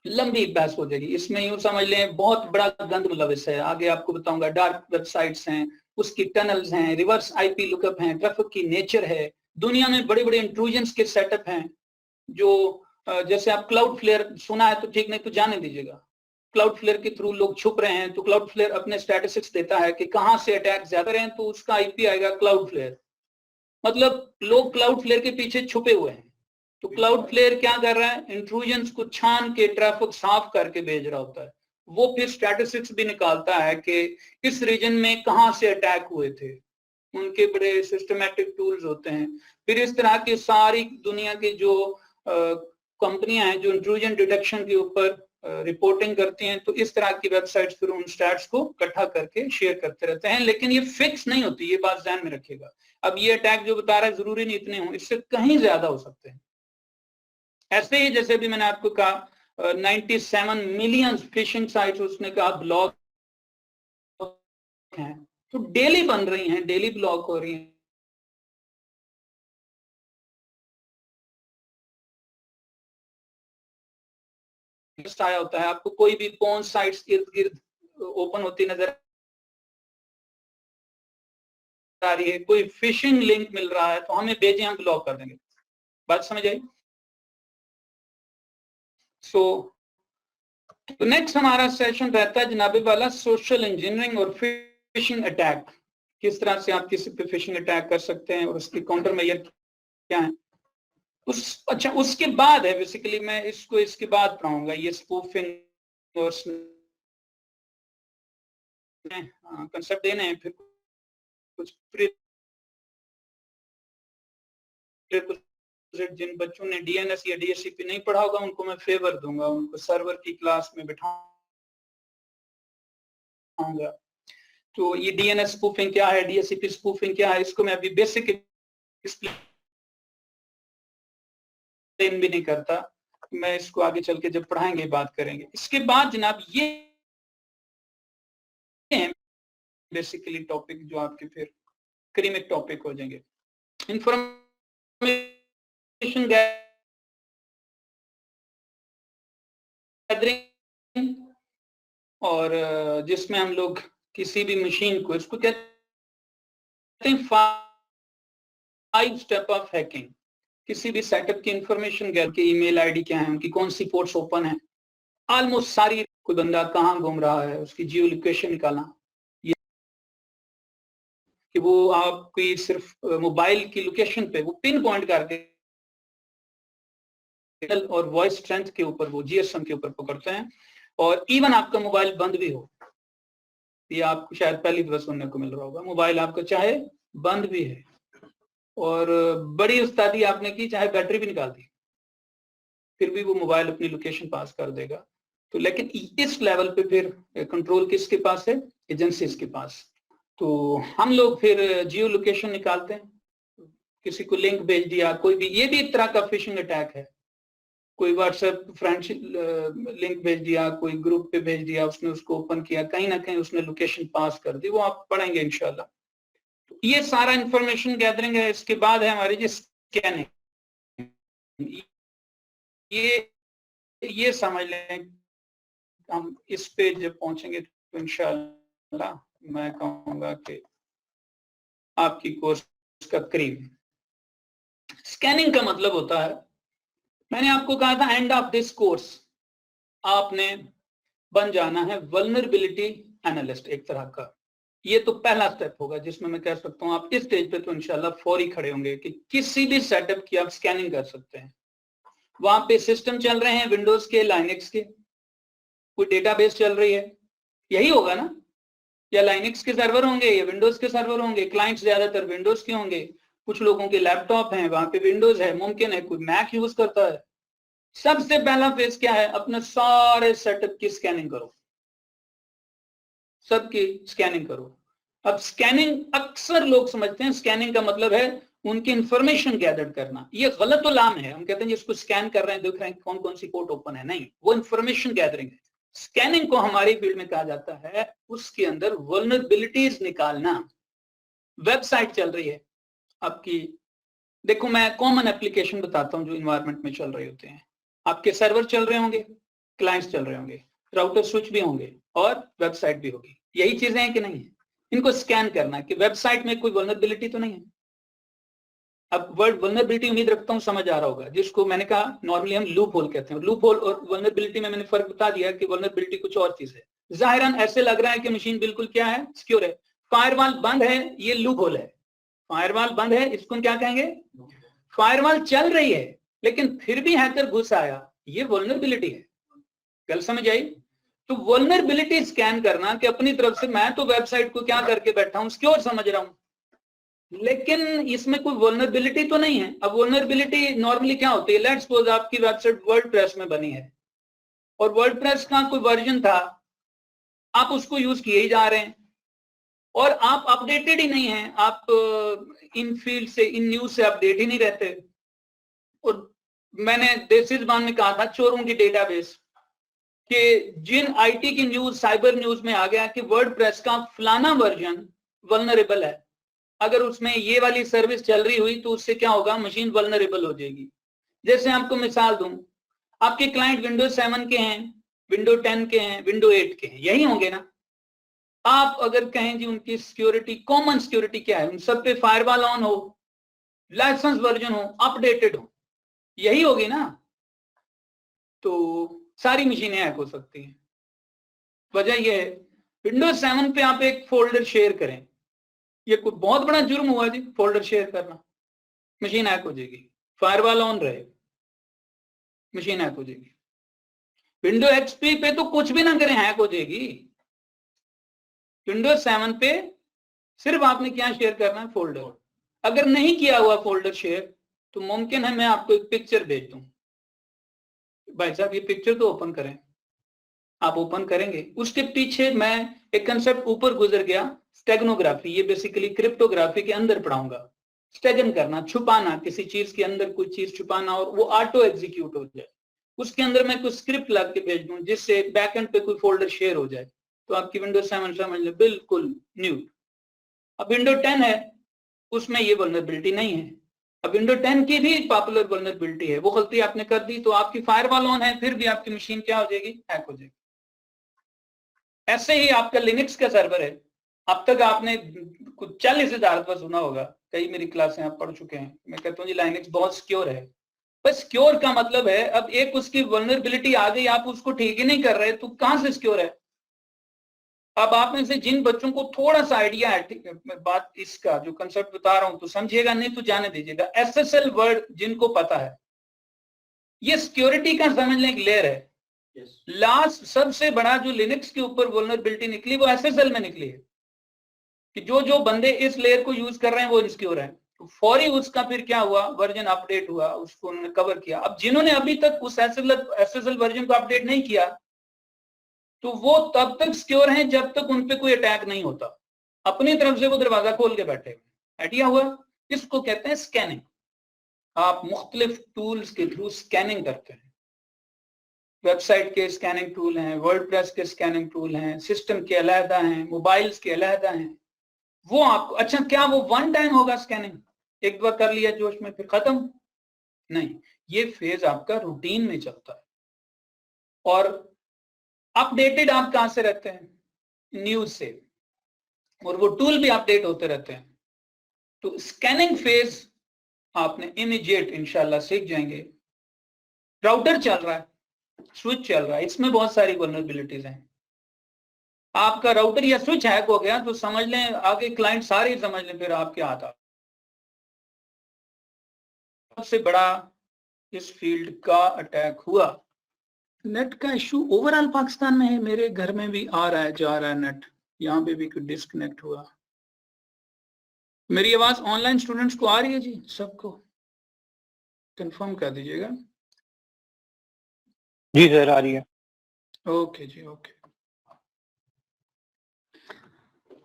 लंबी बहस हो जाएगी। इसमें यूं समझ लें बहुत बड़ा गंद मुलविस है। आगे आपको बताऊंगा डार्क वेबसाइट्स हैं, उसकी टनल्स हैं, रिवर्स आईपी लुकअप हैं, ट्रैफिक की नेचर है, दुनिया में बड़े बड़े इंट्रूजन्स के सेटअप हैं जो जैसे आप क्लाउड फ्लेयर सुना है तो ठीक, नहीं तो जाने दीजिएगा। क्लाउड फ्लेयर के थ्रू लोग छुप रहे हैं तो क्लाउड फ्लेयर अपने स्टैटिस्टिक्स देता है कि कहां से अटैक ज्यादा रहे हैं तो उसका आईपी आएगा क्लाउड फ्लेयर। मतलब लोग क्लाउड फ्लेयर के पीछे छुपे हुए हैं। तो क्लाउड फ्लेयर क्या कर रहा है, इंट्रूजन्स को छान के ट्रैफिक साफ करके भेज रहा होता है। वो फिर स्टैटिस्टिक्स भी निकालता है कि इस रीजन में कहां से अटैक हुए थे, उनके बड़े सिस्टमैटिक टूल्स होते हैं। फिर इस तरह की सारी दुनिया की जो कंपनियां हैं जो इंट्रूजन डिटेक्शन के ऊपर रिपोर्टिंग करती हैं, तो इस तरह की वेबसाइट्स फिर उन स्टैट्स को इकट्ठा करके शेयर करते रहते हैं। लेकिन ये फिक्स नहीं होती, ये बात ध्यान में रखिएगा। अब ये अटैक जो बता रहा है जरूरी नहीं इतने हों, इससे कहीं ज्यादा हो सकते हैं। ऐसे ही जैसे भी मैंने आपको कहा 97 मिलियन फिशिंग साइट्स उसने कहा ब्लॉक हैं, तो डेली बन रही हैं, डेली ब्लॉक हो रही हैं। आया होता है आपको कोई भी पोर्न साइट्स इर्द गिर्द ओपन होती नजर आ रही है, कोई फिशिंग लिंक मिल रहा है तो हमें भेजें, हम ब्लॉक कर देंगे। बात समझ आई? सो नेक्स्ट हमारा सेशन रहता है जनाबे वाला सोशल इंजीनियरिंग और फिशिंग अटैक। किस तरह से आप किसी पे फिशिंग अटैक कर सकते हैं और उसके काउंटर मेजर क्या है। अच्छा उसके बाद है बेसिकली मैं इसको इसके बाद पढ़ाऊंगा ये स्पूफिंग और कंसेप्ट देने हैं, फिर कुछ जिन बच्चों ने डीएनएस या डीएससीपी नहीं पढ़ा होगा उनको मैं फेवर दूंगा, उनको सर्वर की क्लास में बिठाऊंगा। तो ये डीएनएस स्पूफिंग क्या है, डीएससीपी स्पूफिंग क्या है, इसको मैं अभी बेसिक एक्सप्लेन भी नहीं करता, मैं इसको आगे चल के जब पढ़ाएंगे बात करेंगे। इसके बाद जनाब ये बेसिकली टॉपिक जो आपके फिर क्रीमिक टॉपिक हो जाएंगे। इंफॉर्मेशन गैदरिंग, और जिसमें हम लोग किसी भी मशीन को, इसको कहते हैं 5 स्टेप ऑफ हैकिंग। किसी भी सेटअप की इंफॉर्मेशन गैदर की, ईमेल आईडी क्या है, उनकी कौन सी पोर्ट्स ओपन है, ऑलमोस्ट सारी, कोई बंदा कहाँ घूम रहा है उसकी जियो लोकेशन निकालना, कि वो आपकी सिर्फ मोबाइल की लोकेशन पे वो पिन पॉइंट करके और वॉइस स्ट्रेंथ के ऊपर वो जीएसएम के ऊपर पकड़ते हैं, और इवन आपका मोबाइल बंद भी हो, ये आपको शायद पहली दफा सुनने को मिल रहा होगा, मोबाइल आपका चाहे बंद भी है और बड़ी उस्तादी आपने की, चाहे बैटरी भी निकाल दी, फिर भी वो मोबाइल अपनी लोकेशन पास कर देगा। तो लेकिन इस लेवल पे फिर कंट्रोल किसके पास है, एजेंसीज के पास। तो हम लोग फिर जियो लोकेशन निकालते हैं, किसी को लिंक भेज दिया, कोई भी, ये भी एक तरह का फिशिंग अटैक है। कोई व्हाट्सएप फ्रेंडशिप लिंक भेज दिया, कोई ग्रुप पे भेज दिया, उसने उसको ओपन किया, कहीं ना कहीं उसने लोकेशन पास कर दी, वो आप पढ़ेंगे इंशाल्लाह। तो ये सारा इंफॉर्मेशन गैदरिंग है। इसके बाद है हमारी जी स्कैनिंग। ये समझ लें, हम इस पे जब पहुंचेंगे तो इंशाल्लाह मैं कहूंगा कि आपकी कोर्स का करीब। स्कैनिंग का मतलब होता है, मैंने आपको कहा था एंड ऑफ दिस कोर्स आपने बन जाना है वल्नरेबिलिटी एनालिस्ट एक तरह का। ये तो पहला स्टेप होगा जिसमें मैं कह सकता हूं आप इस स्टेज पे तो इंशाल्लाह फौरी खड़े होंगे कि किसी भी सेटअप की आप स्कैनिंग कर सकते हैं। वहां पे सिस्टम चल रहे हैं विंडोज के, लाइनेक्स के, कोई डेटाबेस चल रही है, यही होगा ना, या लाइनेक्स के सर्वर होंगे या विंडोज के सर्वर होंगे, क्लाइंट्स ज्यादातर विंडोज के होंगे, कुछ लोगों के लैपटॉप हैं वहां पे विंडोज है, मुमकिन है कोई मैक यूज करता है। सबसे पहला फेज क्या है, अपने सारे सेटअप की स्कैनिंग करो, सबकी स्कैनिंग करो। अब स्कैनिंग अक्सर लोग समझते हैं स्कैनिंग का मतलब है उनकी इंफॉर्मेशन गैदर करना, ये गलत उलाम है। हम कहते हैं जिसको स्कैन कर रहे हैं, देख रहे हैं कौन कौन सी पोर्ट ओपन है, नहीं, वो इंफॉर्मेशन गैदरिंग है। स्कैनिंग को हमारी फील्ड में कहा जाता है उसके अंदर वल्नरेबिलिटीज निकालना। वेबसाइट चल रही है आपकी, देखो मैं कॉमन एप्लीकेशन बताता हूं जो इन्वायरमेंट में चल रहे होते हैं। आपके सर्वर चल रहे होंगे, क्लाइंट्स चल रहे होंगे, राउटर स्विच भी होंगे और वेबसाइट भी होगी। यही चीजें हैं कि नहीं है? इनको स्कैन करना है कि वेबसाइट में कोई वल्नरेबिलिटी तो नहीं है। अब वर्ड वल्नरेबिलिटी उम्मीद रखता हूं समझ आ रहा होगा, जिसको मैंने कहा नॉर्मली हम लूप होल कहते हैं। लूप होल और वल्नरेबिलिटी में मैंने फर्क बता दिया कि वल्नरेबिलिटी कुछ और चीज है। जाहिरन ऐसे लग रहा है कि मशीन बिल्कुल क्या है, सिक्योर है। फायरवॉल बंद है, ये लूप होल है। फायरवॉल बंद है, इसको क्या कहेंगे? फायरवॉल चल रही है लेकिन फिर भी हैकर घुस आया, ये वल्नरेबिलिटी है। गल समझ आई? तो वल्नरेबिलिटी स्कैन करना कि अपनी तरफ से मैं तो वेबसाइट को क्या करके बैठा हूं, सिक्योर समझ रहा हूं, लेकिन इसमें कोई वल्नरेबिलिटी तो नहीं है। अब वल्नरेबिलिटी नॉर्मली क्या होती है? लेट्स सपोज आपकी वेबसाइट वर्डप्रेस में बनी है और वर्डप्रेस का कोई वर्जन था, आप उसको यूज किए ही जा रहे हैं और आप अपडेटेड ही नहीं है, आप इन फील्ड से, इन न्यूज से अपडेट ही नहीं रहते। और मैंने देसी जुबान में कहा था चोरों की डेटाबेस, कि जिन आईटी की न्यूज, साइबर न्यूज में आ गया कि वर्डप्रेस का फलाना वर्जन वल्नरेबल है, अगर उसमें ये वाली सर्विस चल रही हुई तो उससे क्या होगा, मशीन वल्नरेबल हो जाएगी। जैसे आपको मिसाल दूं, आपके क्लाइंट विंडोज 7 के हैं, विंडो 10 के हैं, विंडो 8 के हैं, यही होंगे ना। आप अगर कहें जी उनकी सिक्योरिटी, कॉमन सिक्योरिटी क्या है, उन सब पे फायरवॉल ऑन हो, लाइसेंस वर्जन हो, अपडेटेड हो, यही होगी ना। तो सारी मशीनें हैक हो सकती हैं। वजह यह है विंडोज 7 पे आप एक फोल्डर शेयर करें, ये कोई बहुत बड़ा जुर्म हुआ जी फोल्डर शेयर करना, मशीन हैक हो जाएगी। फायरवॉल ऑन रहे, मशीन हैक हो जाएगी। विंडो एक्सपी पे तो कुछ भी ना करें, हैक हो जाएगी। विंडोज 7 पे सिर्फ आपने क्या शेयर करना है, फोल्डर। अगर नहीं किया हुआ फोल्डर शेयर तो मुमकिन है मैं आपको एक पिक्चर भेज दूं, भाई साहब ये पिक्चर तो ओपन करें। आप ओपन करेंगे, उसके पीछे मैं एक कंसेप्ट ऊपर गुजर गया, स्टेगनोग्राफी। ये बेसिकली क्रिप्टोग्राफी के अंदर पढ़ाऊंगा। स्टेगन करना, छुपाना, किसी चीज के अंदर कोई चीज छुपाना और वो ऑटो एग्जीक्यूट हो जाए। उसके अंदर मैं कुछ स्क्रिप्ट लग के भेज दूं जिससे बैकएंड पे कोई फोल्डर शेयर हो जाए, तो आपकी विंडोज 7 समझ लो बिल्कुल न्यू। अब विंडो 10 है, उसमें ये वल्नरेबिलिटी नहीं है। अब विंडो 10 की भी पॉपुलर वल्नरेबिलिटी है, वो गलती आपने कर दी तो आपकी फायरवॉल ऑन है, फिर भी आपकी मशीन क्या हो जाएगी, हैक हो जाएगी। ऐसे ही आपका लिनक्स का सर्वर है, अब तक आपने कुछ 40,000 दफा सुना होगा, कई मेरी क्लासें आप पढ़ चुके हैं। मैं कहता हूँ जी लिनक्स बहुत सिक्योर है, पर सिक्योर का मतलब है अब एक उसकी वल्नरेबिलिटी आ गई, आप उसको ठीक ही नहीं कर रहे तो कहां से सिक्योर है। अब आप में से जिन बच्चों को थोड़ा सा आइडिया है बात इसका जो कंसेप्ट बता रहा हूं तो समझिएगा, नहीं तो जाने दीजिएगा। एसएसएल वर्ड जिनको पता है, ये सिक्योरिटी का समझ लें एक लेयर है। लास्ट सबसे बड़ा जो लिनक्स के ऊपर वल्नरेबिलिटी निकली वो एसएसएल में निकली है, कि जो जो बंदे इस लेयर को यूज कर रहे हैं वो इनसिक्योर है। तो फौरी उसका फिर क्या हुआ, वर्जन अपडेट हुआ, उसको उन्होंने कवर किया। अब जिन्होंने अभी तक उस एसएसएल वर्जन को अपडेट नहीं किया तो वो तब तक सिक्योर हैं जब तक उन पे कोई अटैक नहीं होता। अपनी तरफ से वो दरवाजा खोल के बैठे हुए, आइडिया हुआ। इसको कहते हैं स्कैनिंग। आप मुख्तलिफ टूल्स के थ्रू स्कैनिंग करते हैं। वेबसाइट के स्कैनिंग टूल हैं, वर्डप्रेस के स्कैनिंग टूल हैं, सिस्टम के अलहदा हैं, मोबाइल्स के अलहदा हैं। वो आपको, अच्छा क्या वो वन टाइम होगा स्कैनिंग, एक बार कर लिया जोश में फिर खत्म? नहीं, ये फेज आपका रूटीन में चलता है। और अपडेटेड आप कहां से रहते हैं, न्यूज से, और वो टूल भी अपडेट होते रहते हैं। तो स्कैनिंग फेज आपने इमीडिएट इंशाल्लाह सीख जाएंगे। राउटर चल रहा है, स्विच चल रहा है, इसमें बहुत सारी वल्नरेबिलिटीज हैं। आपका राउटर या स्विच हैक हो गया तो समझ लें आगे क्लाइंट सारे समझ लें फिर आपके हाथ आ। सबसे बड़ा इस फील्ड का अटैक हुआ, नेट का इशू ओवरऑल पाकिस्तान में है। मेरे घर में भी आ रहा है जा रहा है नेट, यहाँ पे भी कुछ डिस्कनेक्ट हुआ। मेरी आवाज ऑनलाइन स्टूडेंट्स को आ रही है जी? सबको कंफर्म कर दीजिएगा। जी सर आ रही है। ओके जी, ओके।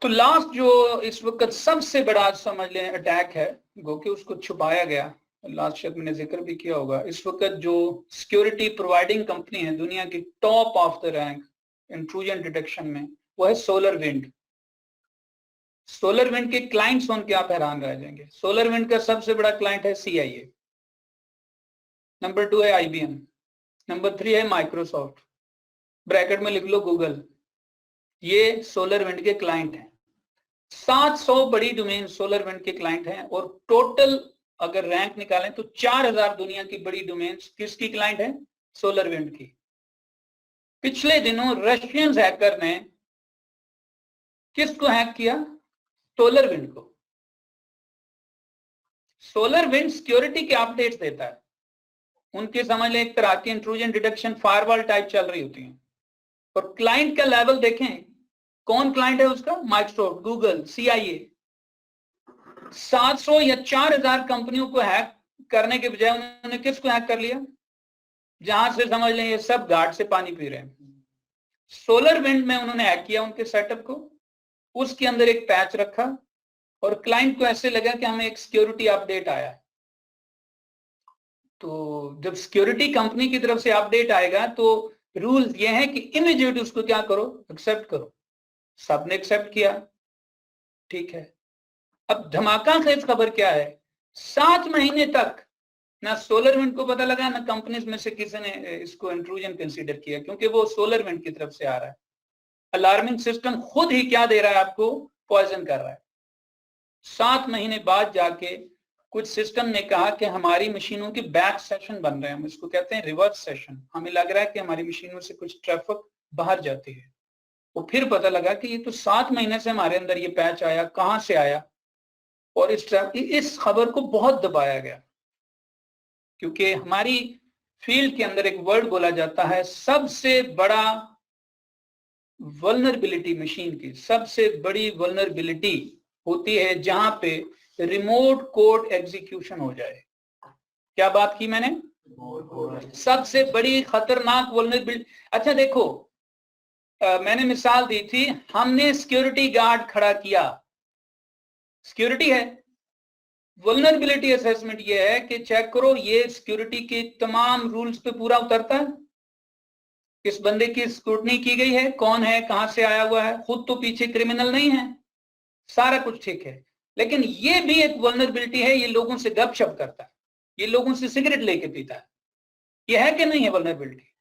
तो लास्ट जो इस वक्त सबसे बड़ा समझ लें अटैक है, गो कि उसको छुपाया गया, लास्ट शब्द मैंने जिक्र भी किया होगा। इस वक्त जो सिक्योरिटी प्रोवाइडिंग कंपनी है दुनिया की top of the rank intrusion detection में, वो है सोलर विंड। सोलर विंड के क्लाइंट्स सुन के आप हैरान रह जाएंगे। सोलर विंड का सबसे बड़ा क्लाइंट है CIA, नंबर 2 है IBM, नंबर 3 है माइक्रोसॉफ्ट, ब्रैकेट में लिख लो गूगल। ये सोलर विंड के क्लाइंट हैं। 700 बड़ी डोमेन सोलर विंड के क्लाइंट हैं और टोटल अगर रैंक निकालें तो 4000 दुनिया की बड़ी डोमेन किसकी क्लाइंट है? सोलर विंड की। पिछले दिनों रशियन हैकर ने किसको हैक किया? सोलर विंड को। सोलर विंड सिक्योरिटी के अपडेट्स देता है। उनके समझ लें एक तरह की इंट्रूजन डिटेक्शन फायरवॉल टाइप चल रही होती है। और क्लाइंट का लेवल देखें, कौन क्लाइंट है उसका? Microsoft, Google, CIA। 700 या 4000 कंपनियों को हैक करने के बजाय उन्होंने किसको हैक कर लिया? जहां से समझ लें ये सब घाट से पानी पी रहे हैं। सोलर विंड में उन्होंने हैक किया उनके सेटअप को, उसके अंदर एक पैच रखा और क्लाइंट को ऐसे लगा कि हमें एक सिक्योरिटी अपडेट आया है। तो जब सिक्योरिटी कंपनी की तरफ से अपडेट आएगा तो रूल ये है कि इमीडिएट उसको क्या करो? एक्सेप्ट करो। सबने एक्सेप्ट किया, ठीक है। अब धमाका खेज खबर क्या है? 7 महीने तक ना सोलर विंड को पता लगा, ना कंपनीज में से किसी ने इसको इंट्रूजन कंसीडर किया, क्योंकि वो सोलर विंड की तरफ से आ रहा है। अलार्मिंग सिस्टम खुद ही क्या दे रहा है आपको? पॉइजन कर रहा है। 7 महीने बाद जाके कुछ सिस्टम ने कहा कि हमारी मशीनों के बैक सेशन बन रहे हैं, हम इसको कहते हैं रिवर्स सेशन। हमें लग रहा है कि हमारी मशीनों से कुछ ट्रैफिक बाहर जाती है। और फिर पता लगा कि ये तो 7 महीने से हमारे अंदर ये पैच आया, कहां से आया? और इस खबर को बहुत दबाया गया, क्योंकि हमारी फील्ड के अंदर एक वर्ड बोला जाता है, सबसे बड़ा वल्नरेबिलिटी मशीन की सबसे बड़ी वल्नरेबिलिटी होती है जहां पे रिमोट कोड एग्जीक्यूशन हो जाए। क्या बात की मैंने? सबसे बड़ी खतरनाक वल्नरेबिलिटी। अच्छा देखो, मैंने मिसाल दी थी, हमने सिक्योरिटी गार्ड खड़ा किया, सिक्योरिटी है। वल्नरेबिलिटी असेसमेंट ये है कि चेक करो ये सिक्योरिटी के तमाम रूल्स पे पूरा उतरता है, इस बंदे की स्क्रूटनी की गई है, कौन है, कहां से आया हुआ है, खुद तो पीछे क्रिमिनल नहीं है, सारा कुछ ठीक है। लेकिन ये भी एक वल्नरेबिलिटी है, ये लोगों से गपशप करता है, ये लोगों से सिगरेट लेके पीता है। ये है कि नहीं है वल्नरेबिलिटी?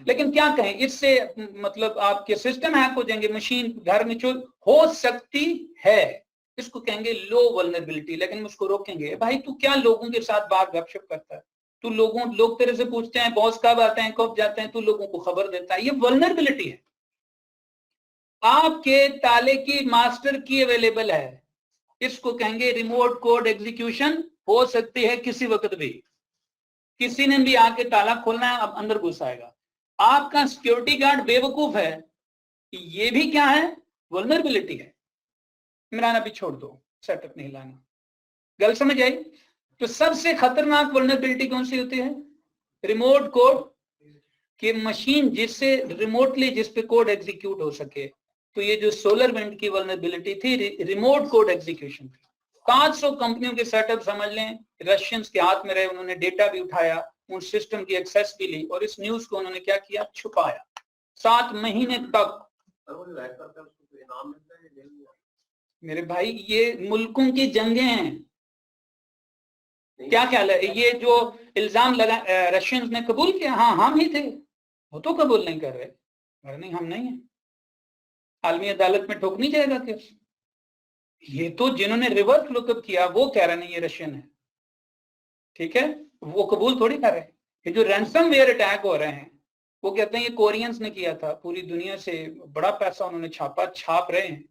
लेकिन क्या कहें, इससे मतलब आपके सिस्टम हैक हो जाएंगे, मशीन घर में चोर हो सकती है, इसको कहेंगे लो वल्नरेबिलिटी। लेकिन उसको रोकेंगे, भाई तू क्या लोगों के साथ बात गपशप करता है? तू लोग तेरे से पूछते हैं बॉस कब आते हैं, कब जाते हैं, तू लोगों को खबर देता है, ये वल्नरेबिलिटी है। आपके ताले की मास्टर की अवेलेबल है, इसको कहेंगे रिमोट कोड एग्जीक्यूशन हो सकती है किसी वक्त भी, किसी ने भी आके ताला खोलना है, अब अंदर घुस आएगा। आपका सिक्योरिटी गार्ड बेवकूफ है, ये भी क्या है? वल्नरेबिलिटी है। इमरान अभी छोड़ दो, सेटअप नहीं लाना, गल समझ आई? तो सबसे खतरनाक वल्नरेबिलिटी कौन सी होती है? रिमोट कोड की मशीन जिससे रिमोटली जिस पे कोड एग्जीक्यूट हो सके। तो ये जो सोलर विंड की वल्नरेबिलिटी थी, रिमोट कोड एग्जीक्यूशन थी। 500 कंपनियों के सेटअप समझ लें रशियंस के हाथ में रहे, उन्होंने डेटा भी उठाया, उन सिस्टम की एक्सेस भी ली और इस न्यूज को उन्होंने क्या किया? छुपाया 7 महीने तक। मेरे भाई ये मुल्कों की जंगें हैं, क्या ख्याल है? ये जो इल्जाम लगा रशियंस ने कबूल किया, हाँ हम ही थे, वो तो कबूल नहीं कर रहे, अरे नहीं हम नहीं है, आलमी अदालत में ठोक नहीं जाएगा केस। ये तो जिन्होंने रिवर्स लुकअप किया वो कह रहे नहीं ये रशियन है, ठीक है, वो कबूल थोड़ी कर रहे हैं। ये जो रैंसमवेयर अटैक हो रहे हैं वो कहते हैं ये कोरियंस ने किया था, पूरी दुनिया से बड़ा पैसा उन्होंने छाप रहे हैं।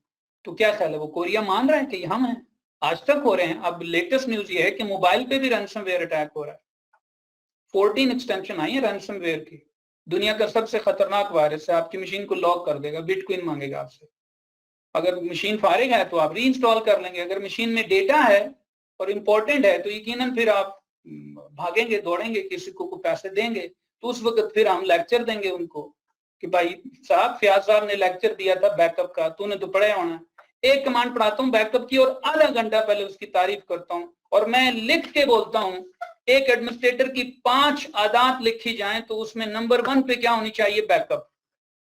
तो क्या ख्याल है, वो कोरिया मान रहे हैं कि हम हैं? आज तक हो रहे हैं। अब लेटेस्ट न्यूज ये है कि मोबाइल पे भी रैंसमवेयर अटैक हो रहा है। 14 एक्सटेंशन आई है रैंसमवेयर की, दुनिया का सबसे खतरनाक वायरस है, आपकी मशीन को लॉक कर देगा, बिटकॉइन मांगेगा आपसे। अगर मशीन फारिग है तो आप रीइंस्टॉल कर लेंगे, अगर मशीन में डेटा है और इम्पोर्टेंट है तो यकीनन फिर आप भागेंगे, दौड़ेंगे, किसी को पैसे देंगे। तो उस वक्त फिर हम लेक्चर देंगे उनको कि भाई साहब फयाज साहब ने लेक्चर दिया था बैकअप का, तूने तो पढ़ा होना। एक कमांड पढ़ाता हूँ बैकअप की और आधा घंटा पहले उसकी तारीफ करता हूँ और मैं लिख के बोलता हूँ एक एडमिनिस्ट्रेटर की 5 आदत लिखी जाए तो उसमें नंबर 1 पे क्या होनी चाहिए? बैकअप।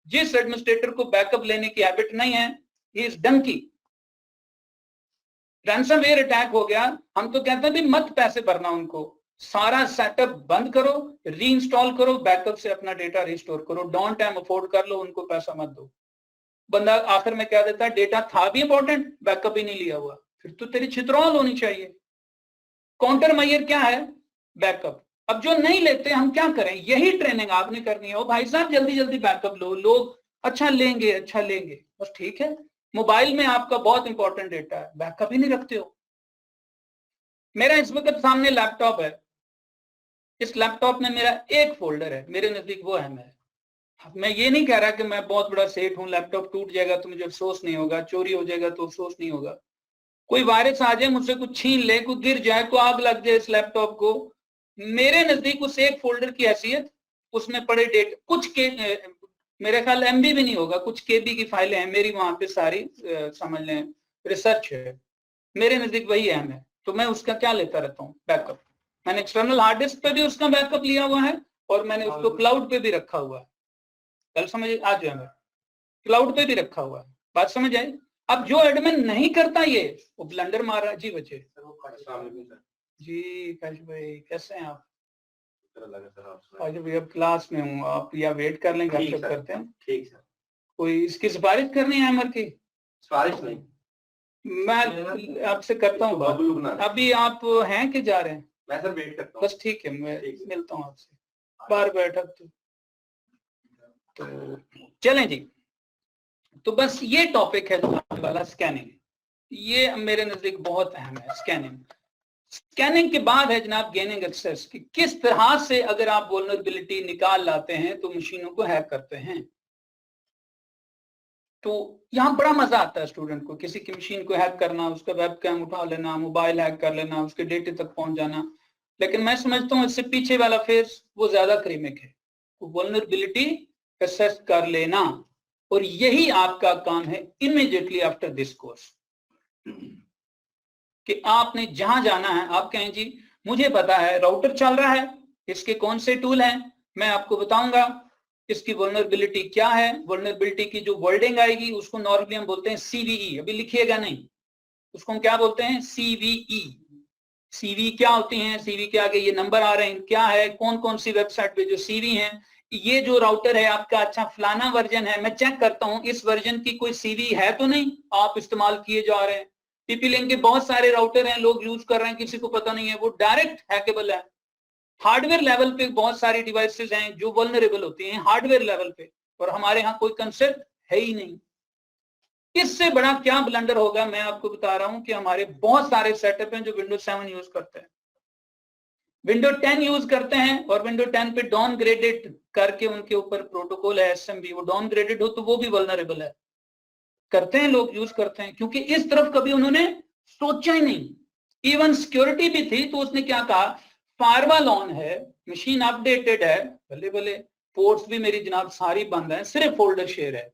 जिस एडमिनिस्ट्रेटर को बैकअप लेने की हैबिट नहीं है, he is donkey. Ransomware attack हो गया, हम तो कहते हैं भी मत पैसे भरना उनको, सारा सेटअप बंद करो, रीइंस्टॉल करो, बैकअप से अपना डेटा रिस्टोर करो, डाउन टाइम अफोर्ड कर लो, उनको पैसा मत दो। बंदा आखिर में क्या देता है, डेटा था भी इंपॉर्टेंट, बैकअप ही नहीं लिया हुआ, फिर तो तेरी छितरौल होनी चाहिए। काउंटर मेजर क्या है, बैकअप। अब जो नहीं लेते हम क्या करें, यही ट्रेनिंग आपने करनी है। ओ भाई साहब जल्दी जल्दी बैकअप लो, लोग अच्छा लेंगे अच्छा लेंगे, बस ठीक है। मोबाइल में आपका बहुत इंपॉर्टेंट डेटा है, बैकअप ही नहीं रखते हो। मेरा इस वक्त सामने लैपटॉप है, इस लैपटॉप में मेरा एक फोल्डर है, मेरे नजदीक वो अहम है। मैं ये नहीं कह रहा कि मैं बहुत बड़ा सेठ हूं, लैपटॉप टूट जाएगा तो मुझे अफसोस नहीं होगा, चोरी हो जाएगा तो अफसोस नहीं होगा, कोई वायरस आ जाए, मुझसे कुछ छीन ले, कोई गिर जाए, कोई आग लग जाए इस लैपटॉप को, मेरे नजदीक उस एक फोल्डर की हैसियत, उसमें पड़े डेट कुछ के मेरे ख्याल एमबी भी नहीं होगा, कुछ केबी की फाइलें हैं मेरी वहां पे सारी, समझ लें रिसर्च है, मेरे नजदीक वही अहम है। तो मैं उसका क्या लेता रहता हूँ, बैकअप। मैंने एक्सटर्नल हार्ड डिस्क पे भी उसका बैकअप लिया हुआ है और मैंने उसको क्लाउड पे भी रखा हुआ है। कल समझ आ जाए, क्लाउड पे भी रखा हुआ है, बात समझ आई। अब जो एडमिन नहीं करता ये, वो ब्लंडर मार रहा है। जी बच्चे जी, कैश भाई कैसे हैं आप? आज भैया क्लास में हूँ, आप या वेट कर लें, गपशप करते हैं। ठीक सर। कोई इसकी सिफारिश करनी है अमर की? सिफारिश नहीं, मैं आपसे करता हूँ बात। अभी आप हैं कि जा रहे हैं? मैं सर वेट करता हूँ। बस ठीक है, मैं मिलता हूँ आपसे बाहर बैठक। तो चलें जी, तो बस ये टॉपिक है वाला स्कैनिंग, ये मेरे नजदीक बहुत अहम है। स्कैनिंग, स्कैनिंग के बाद है जनाब गेनिंग एक्सेस, कि किस तरह से अगर आप वल्नरेबिलिटी निकाल लाते हैं तो मशीनों को हैक करते हैं। तो यहाँ बड़ा मजा आता है स्टूडेंट को, किसी की मशीन को हैक करना, उसका वेब कैम उठा लेना, मोबाइल हैक कर लेना, उसके डेटे तक पहुंच जाना। लेकिन मैं समझता हूँ इससे पीछे वाला फेज वो ज्यादा क्रीमिक है, वल्नरेबिलिटी एसेस कर लेना। और यही आपका काम है इमीडिएटली आफ्टर दिस कोर्स, कि आपने जहां जाना है आप कहें जी मुझे पता है राउटर चल रहा है, इसके कौन से टूल हैं, मैं आपको बताऊंगा इसकी वल्नरेबिलिटी क्या है। वल्नरेबिलिटी की जो वर्डिंग आएगी उसको नॉर्मली हम बोलते हैं सीवीई, अभी लिखिएगा नहीं, उसको हम क्या बोलते हैं, सीवीई। सीवी क्या होती हैं, सीवी के आगे ये नंबर आ रहे हैं, क्या है, कौन कौन सी वेबसाइट पे जो सीवी हैं। ये जो राउटर है आपका, अच्छा फलाना वर्जन है, मैं चेक करता हूं इस वर्जन की कोई सीवी है तो नहीं, आप इस्तेमाल किए जा रहे हैं। टीपी लिंक के बहुत सारे राउटर हैं, लोग यूज कर रहे हैं, किसी को पता नहीं है, वो डायरेक्ट हैकेबल है। हार्डवेयर लेवल पे बहुत सारी डिवाइसेस हैं जो वल्नरेबल होती हैं हार्डवेयर लेवल पे, और हमारे यहाँ कोई कंसेप्ट है ही नहीं। इससे बड़ा क्या ब्लंडर होगा, मैं आपको बता रहा हूं कि हमारे बहुत सारे सेटअप हैं जो विंडोज 7 यूज करते हैं, विंडो 10 यूज करते हैं, और विंडो 10 पे डाउन ग्रेडेड करके उनके ऊपर प्रोटोकॉल है एसएमबी, वो डाउन ग्रेडेड हो तो वो भी वल्नरेबल है, करते हैं लोग, यूज करते हैं, क्योंकि इस तरफ कभी उन्होंने सोचा ही नहीं। इवन सिक्योरिटी भी थी तो उसने क्या कहा, फायरवॉल ऑन है, मशीन अपडेटेड है, भले भले पोर्ट्स भी मेरी जनाब सारी बंद है, सिर्फ फोल्डर शेयर है,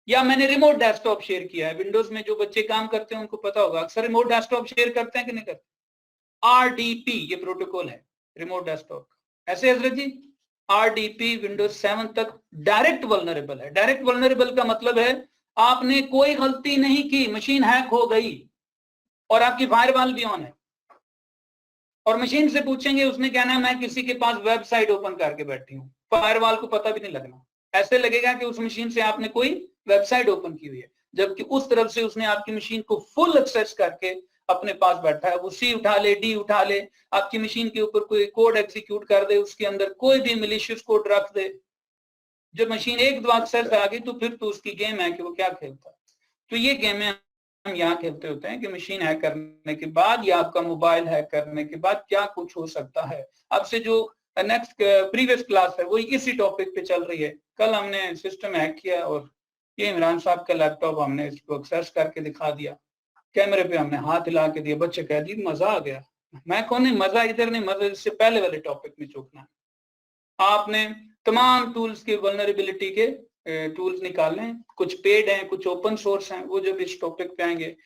या मैंने रिमोट डेस्कटॉप शेयर किया है। विंडोज में जो बच्चे काम करते हैं उनको पता होगा, अक्सर रिमोट डेस्कटॉप शेयर करते हैं कि नहीं करते। आरडीपी ये प्रोटोकॉल है रिमोट डेस्कटॉप का, ऐसे हजरत जी आरडीपी विंडोज 7 तक डायरेक्ट वल्नरेबल है। डायरेक्ट वल्नरेबल का मतलब है आपने कोई गलती नहीं की, मशीन हैक हो गई और आपकी फायरवॉल भी ऑन है, और मशीन से पूछेंगे उसने कहना है मैं किसी के पास वेबसाइट ओपन करके बैठी हूँ, फायरवॉल को पता भी नहीं लगना, ऐसे लगेगा कि उस मशीन से आपने कोई वेबसाइट ओपन की हुई है, जबकि उस तरफ से उसने आपकी मशीन को फुल एक्सेस करके अपने पास बैठा है। वो सी उठा ले, डी उठा ले, आपकी मशीन के ऊपर कोई कोड एग्जीक्यूट कर दे, उसके अंदर कोई भी मिलिशियस कोड रख दे, जब मशीन एक दो एक्सेस आ गई तो फिर तो उसकी गेम है कि वो क्या खेलता है। तो ये गेमें हम यहाँ खेलते होते हैं कि मशीन हैक करने के बाद या आपका मोबाइल हैक करने के बाद क्या कुछ हो सकता है। अब से जो नेक्स्ट प्रीवियस क्लास है वो इसी टॉपिक पे चल रही है। कल हमने सिस्टम हैक किया और ये इमरान साहब का लैपटॉप हमने इसको एक्सेस करके दिखा दिया, कैमरे पे हमने हाथ हिला के दिया, बच्चे कह दी मजा आ गया। मैं कौन नहीं, मजा इधर नहीं, मजा इससे पहले वाले टॉपिक में चूकना है। आपने तमाम टूल्स की वल्नरेबिलिटी के टूल्स निकालने, कुछ पेड हैं कुछ ओपन सोर्स हैं, वो जब इस टॉपिक पे आएंगे।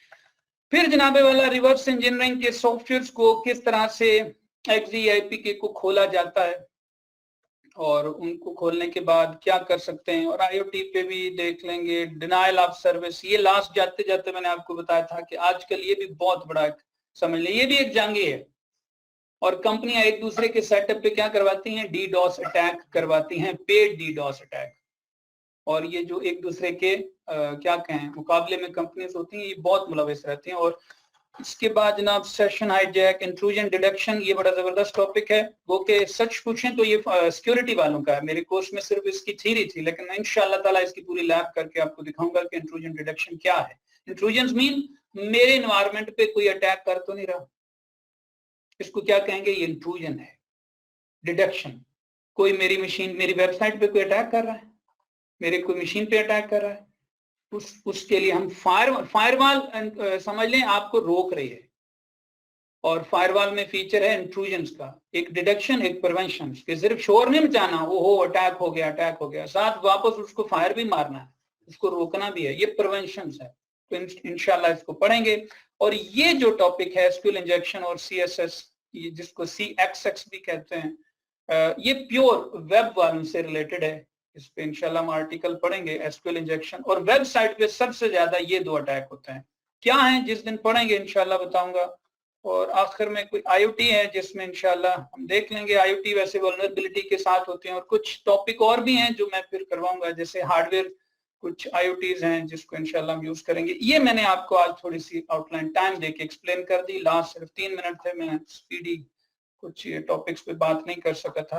फिर जनाबे वाला रिवर्स इंजीनियरिंग के सॉफ्टवेयर्स को किस तरह से XeIPK को खोला जाता है और उनको खोलने के बाद क्या कर सकते हैं, और IoT पे भी देख लेंगे। डिनायल ऑफ सर्विस, ये लास्ट जाते जाते मैंने आपको बताया था कि आजकल ये भी बहुत बड़ा समझ ले, ये भी एक जंग है। और कंपनियां एक दूसरे के सेटअप पे क्या करवाती हैं, DDoS अटैक करवाती हैं, पेड DDoS अटैक। और ये जो एक दूसरे के क्या कहें मुकाबले में कंपनीज होती हैं, ये बहुत मुलविस रहती हैं। और इसके बाद जनाब सेशन हाईजैक, इंट्रूजन डिटेक्शन, ये बड़ा जबरदस्त टॉपिक है। वो के सच पूछें तो ये सिक्योरिटी वालों का है। मेरे कोर्स में सिर्फ इसकी थ्योरी थी, लेकिन इंशाअल्लाह ताला इसकी पूरी लैब करके आपको दिखाऊंगा कि इंट्रूजन डिटेक्शन क्या है। इंट्रूजन मीन मेरे एनवायरमेंट पे कोई अटैक कर तो नहीं रहा, इसको क्या कहेंगे, ये इंट्रूजन है। डिटेक्शन, कोई मेरी मशीन, मेरी वेबसाइट पे कोई अटैक कर रहा है, मेरे कोई मशीन पे अटैक कर रहा है, उसके लिए हम फायरवॉल समझ लें आपको रोक रही है। और फायरवॉल में फीचर है इंट्रूजन्स का, एक डिटेक्शन एक प्रिवेंशन, कि सिर्फ शोर नहीं मचाना, वो हो अटैक हो गया, साथ वापस उसको फायर भी मारना है, उसको रोकना भी है, ये प्रिवेंशन है। तो इंशाल्लाह इसको पढ़ेंगे। और ये जो टॉपिक है एसक्यूएल इंजेक्शन और CSS, जिसको CXX भी कहते हैं, ये प्योर वेब वालों से रिलेटेड है। इस पे इंशाल्लाह हम आर्टिकल पढ़ेंगे, एसक्यूएल इंजेक्शन और वेबसाइट पे सबसे ज्यादा ये दो अटैक होते हैं। क्या है, जिस दिन पढ़ेंगे इंशाल्लाह बताऊंगा। और आखिर में कोई IoT है जिसमें इंशाल्लाह हम देख लेंगे। IoT वैसे वल्नरेबिलिटी के साथ होते हैं, और कुछ टॉपिक और भी हैं जो मैं फिर करवाऊंगा, जैसे हार्डवेयर कुछ IoTs हैं जिसको इंशाल्लाह हम यूज करेंगे। ये मैंने आपको आज थोड़ी सी आउटलाइन टाइम देके एक्सप्लेन कर दी। लास्ट सिर्फ 3 मिनट थे, मैं स्पीडी कुछ टॉपिक्स पे बात नहीं कर सका था।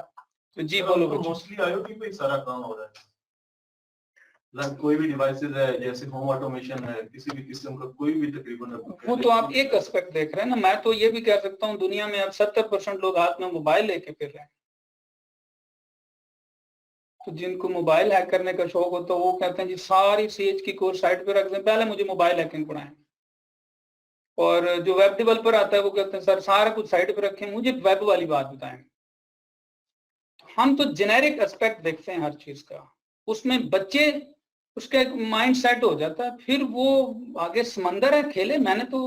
तो जी बोलो बच्चों। मोस्टली IoT पे ही सारा काम हो रहा है। कोई भी डिवाइसेस है, जैसे होम ऑटोमेशन है, किसी भी किस्म का कोई भी तकरीबन, वो तो आप एक एस्पेक्ट देख रहे हैं ना। मैं तो ये भी कह सकता हूँ दुनिया में अब 70% लोग हाथ में मोबाइल लेके फिर रहे हैं। तो जिनको मोबाइल हैक करने का शौक होता है वो कहते हैं जी सारी CH की कोर्स साइड पे रख दें, पहले मुझे मोबाइल हैकिंग पढ़ाएं। और जो वेब डेवलपर आता है वो कहते हैं सर सारा कुछ साइड पे रखें, मुझे वेब वाली बात बताएं। हम तो जेनेरिक एस्पेक्ट देखते हैं हर चीज का, उसमें बच्चे उसका एक माइंड सेट हो जाता है, फिर वो आगे समंदर है खेले। मैंने तो,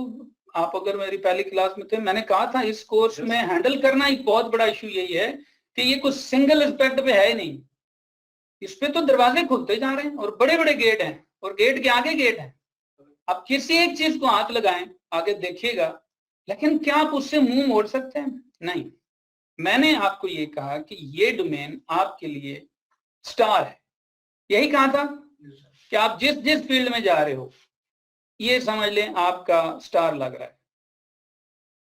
आप अगर मेरी पहली क्लास में थे, मैंने कहा था इस कोर्स में हैंडल करना एक बहुत बड़ा इशू यही है कि ये कुछ सिंगल एस्पेक्ट पे है ही नहीं, इस पे तो दरवाजे खुलते जा रहे हैं और बड़े बड़े गेट हैं और गेट के आगे गेट है। आप किसी एक चीज को हाथ लगाएं आगे देखिएगा, लेकिन क्या आप उससे मुंह मोड़ सकते हैं? नहीं। मैंने आपको ये कहा कि ये डोमेन आपके लिए स्टार है, यही कहा था कि आप जिस जिस फील्ड में जा रहे हो ये समझ लें आपका स्टार लग रहा है।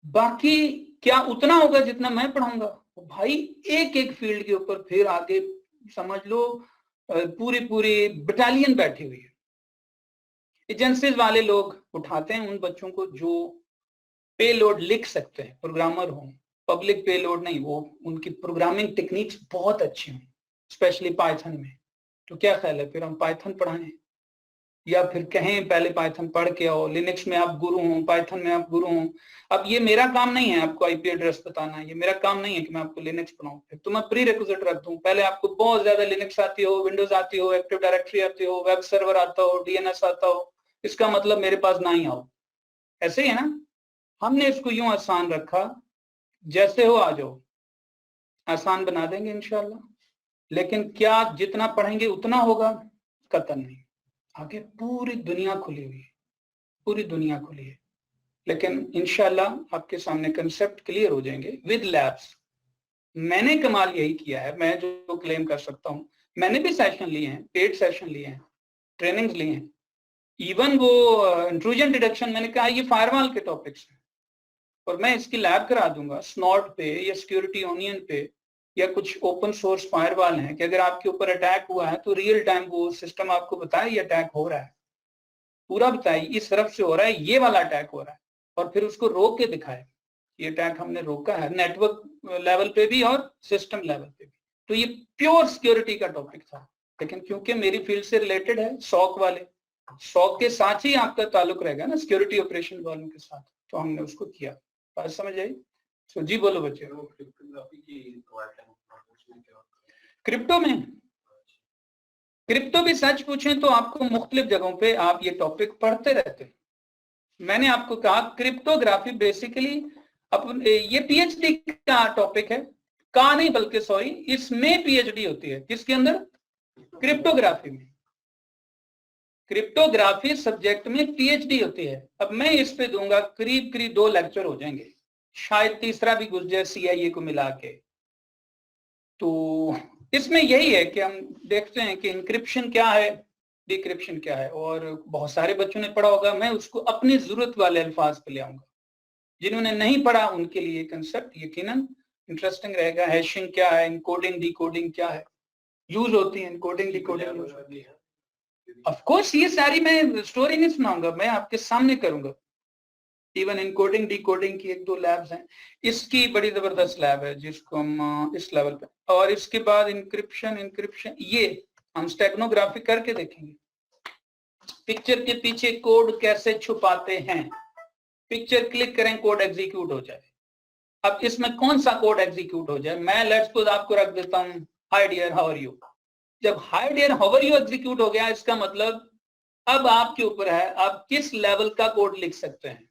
बाकी क्या उतना होगा जितना मैं पढ़ाऊंगा? भाई एक एक फील्ड के ऊपर फिर आगे समझ लो पूरी पूरी बटालियन बैठी हुई है। एजेंसीज वाले लोग उठाते हैं उन बच्चों को जो पेलोड लिख सकते हैं, प्रोग्रामर हो, पब्लिक पेलोड नहीं, वो उनकी प्रोग्रामिंग टेक्निक्स बहुत अच्छी हों, स्पेशली पाइथन में। तो क्या ख्याल है फिर हम पाइथन पढ़ाएं, या फिर कहें पहले पाइथन पढ़ के आओ, लिनक्स में आप गुरु हो, पाइथन में आप गुरु हो। अब ये मेरा काम नहीं है आपको IP एड्रेस बताना, ये मेरा काम नहीं है कि मैं आपको लिनक्स पढ़ाऊं। फिर तो मैं प्री रिक्विजिट रख दूं, पहले आपको बहुत ज्यादा लिनक्स आती हो, विंडोज आती हो, एक्टिव डायरेक्टरी आती हो, वेब सर्वर आता हो, DNS आता हो, इसका मतलब मेरे पास ना ही आओ। ऐसे ही है ना। हमने इसको यूं आसान रखा, जैसे हो आ जाओ, आसान बना देंगे इंशाल्लाह। लेकिन क्या जितना पढ़ेंगे उतना होगा? कतई नहीं। आगे पूरी दुनिया खुली हुई है, पूरी दुनिया खुली है। लेकिन इंशाल्लाह आपके सामने कंसेप्ट क्लियर हो जाएंगे विद लैब्स। मैंने कमाल यही किया है, मैं जो क्लेम कर सकता हूं, मैंने भी सेशन लिए हैं, पेड सेशन लिए हैं, ट्रेनिंग्स लिए हैं। इवन वो इंट्रूजन डिटेक्शन, मैंने कहा ये फायरवॉल के टॉपिक्स हैं और मैं इसकी लैब करा दूंगा स्नॉट पे या सिक्योरिटी ओनियन पे, या कुछ ओपन सोर्स फायरवॉल है कि अगर आपके ऊपर अटैक हुआ है तो रियल टाइम वो सिस्टम आपको बताए ये अटैक हो रहा है, पूरा बताए इस तरफ से हो रहा है, ये वाला अटैक हो रहा है, और फिर उसको रोक के दिखाए ये अटैक हमने रोका है, नेटवर्क लेवल पे भी और सिस्टम लेवल पे भी। तो ये प्योर सिक्योरिटी का टॉपिक था, लेकिन क्योंकि मेरी फील्ड से रिलेटेड है, शौक वाले, शौक के साथ ही आपका ताल्लुक रहेगा ना सिक्योरिटी ऑपरेशन वालों के साथ, तो हमने उसको किया। बात समझ आई? तो जी बोलो बच्चे। क्रिप्टो में, क्रिप्टो भी सच पूछें तो आपको मुख्तलिफ जगहों पे आप ये टॉपिक पढ़ते रहते हैं। मैंने आपको कहा क्रिप्टोग्राफी बेसिकली ये PhD का टॉपिक है, का नहीं बल्कि सॉरी इसमें PhD होती है, किसके अंदर? क्रिप्टोग्राफी में। क्रिप्टोग्राफी सब्जेक्ट में PhD होती है। अब मैं इस पे दूंगा करीब करीब 2 लेक्चर हो जाएंगे, शायद तीसरा भी घुस जाए CIA को मिला के। तो इसमें यही है कि हम देखते हैं कि इंक्रिप्शन क्या है, डिक्रिप्शन क्या है, और बहुत सारे बच्चों ने पढ़ा होगा, मैं उसको अपनी जरूरत वाले अल्फाज पे ले आऊंगा। जिन्होंने नहीं पढ़ा उनके लिए कंसेप्ट यकीनन इंटरेस्टिंग रहेगा। हैशिंग क्या है, इनकोडिंग डिकोडिंग क्या है, यूज होती है, इनकोडिंग डिकोडिंग यूज होती है। ऑफ कोर्स ये सारी मैं स्टोरी नहीं सुनाऊंगा, मैं आपके सामने करूंगा। इवन इनकोडिंग डिकोडिंग की 1-2 लैब्स हैं, इसकी बड़ी जबरदस्त लैब है जिसको हम इस लेवल पे, और इसके बाद इंक्रिप्शन ये हम स्टेगनोग्राफी करके देखेंगे। पिक्चर के पीछे कोड कैसे छुपाते हैं, पिक्चर क्लिक करें कोड एग्जीक्यूट हो जाए। अब इसमें कौन सा कोड एग्जीक्यूट हो जाए, मैं लेट्स सपोज आपको रख देता हूं hi dear how are you. जब hi dear how are you execute हो गया, इसका मतलब अब आपके ऊपर है आप किस लेवल का कोड लिख सकते हैं।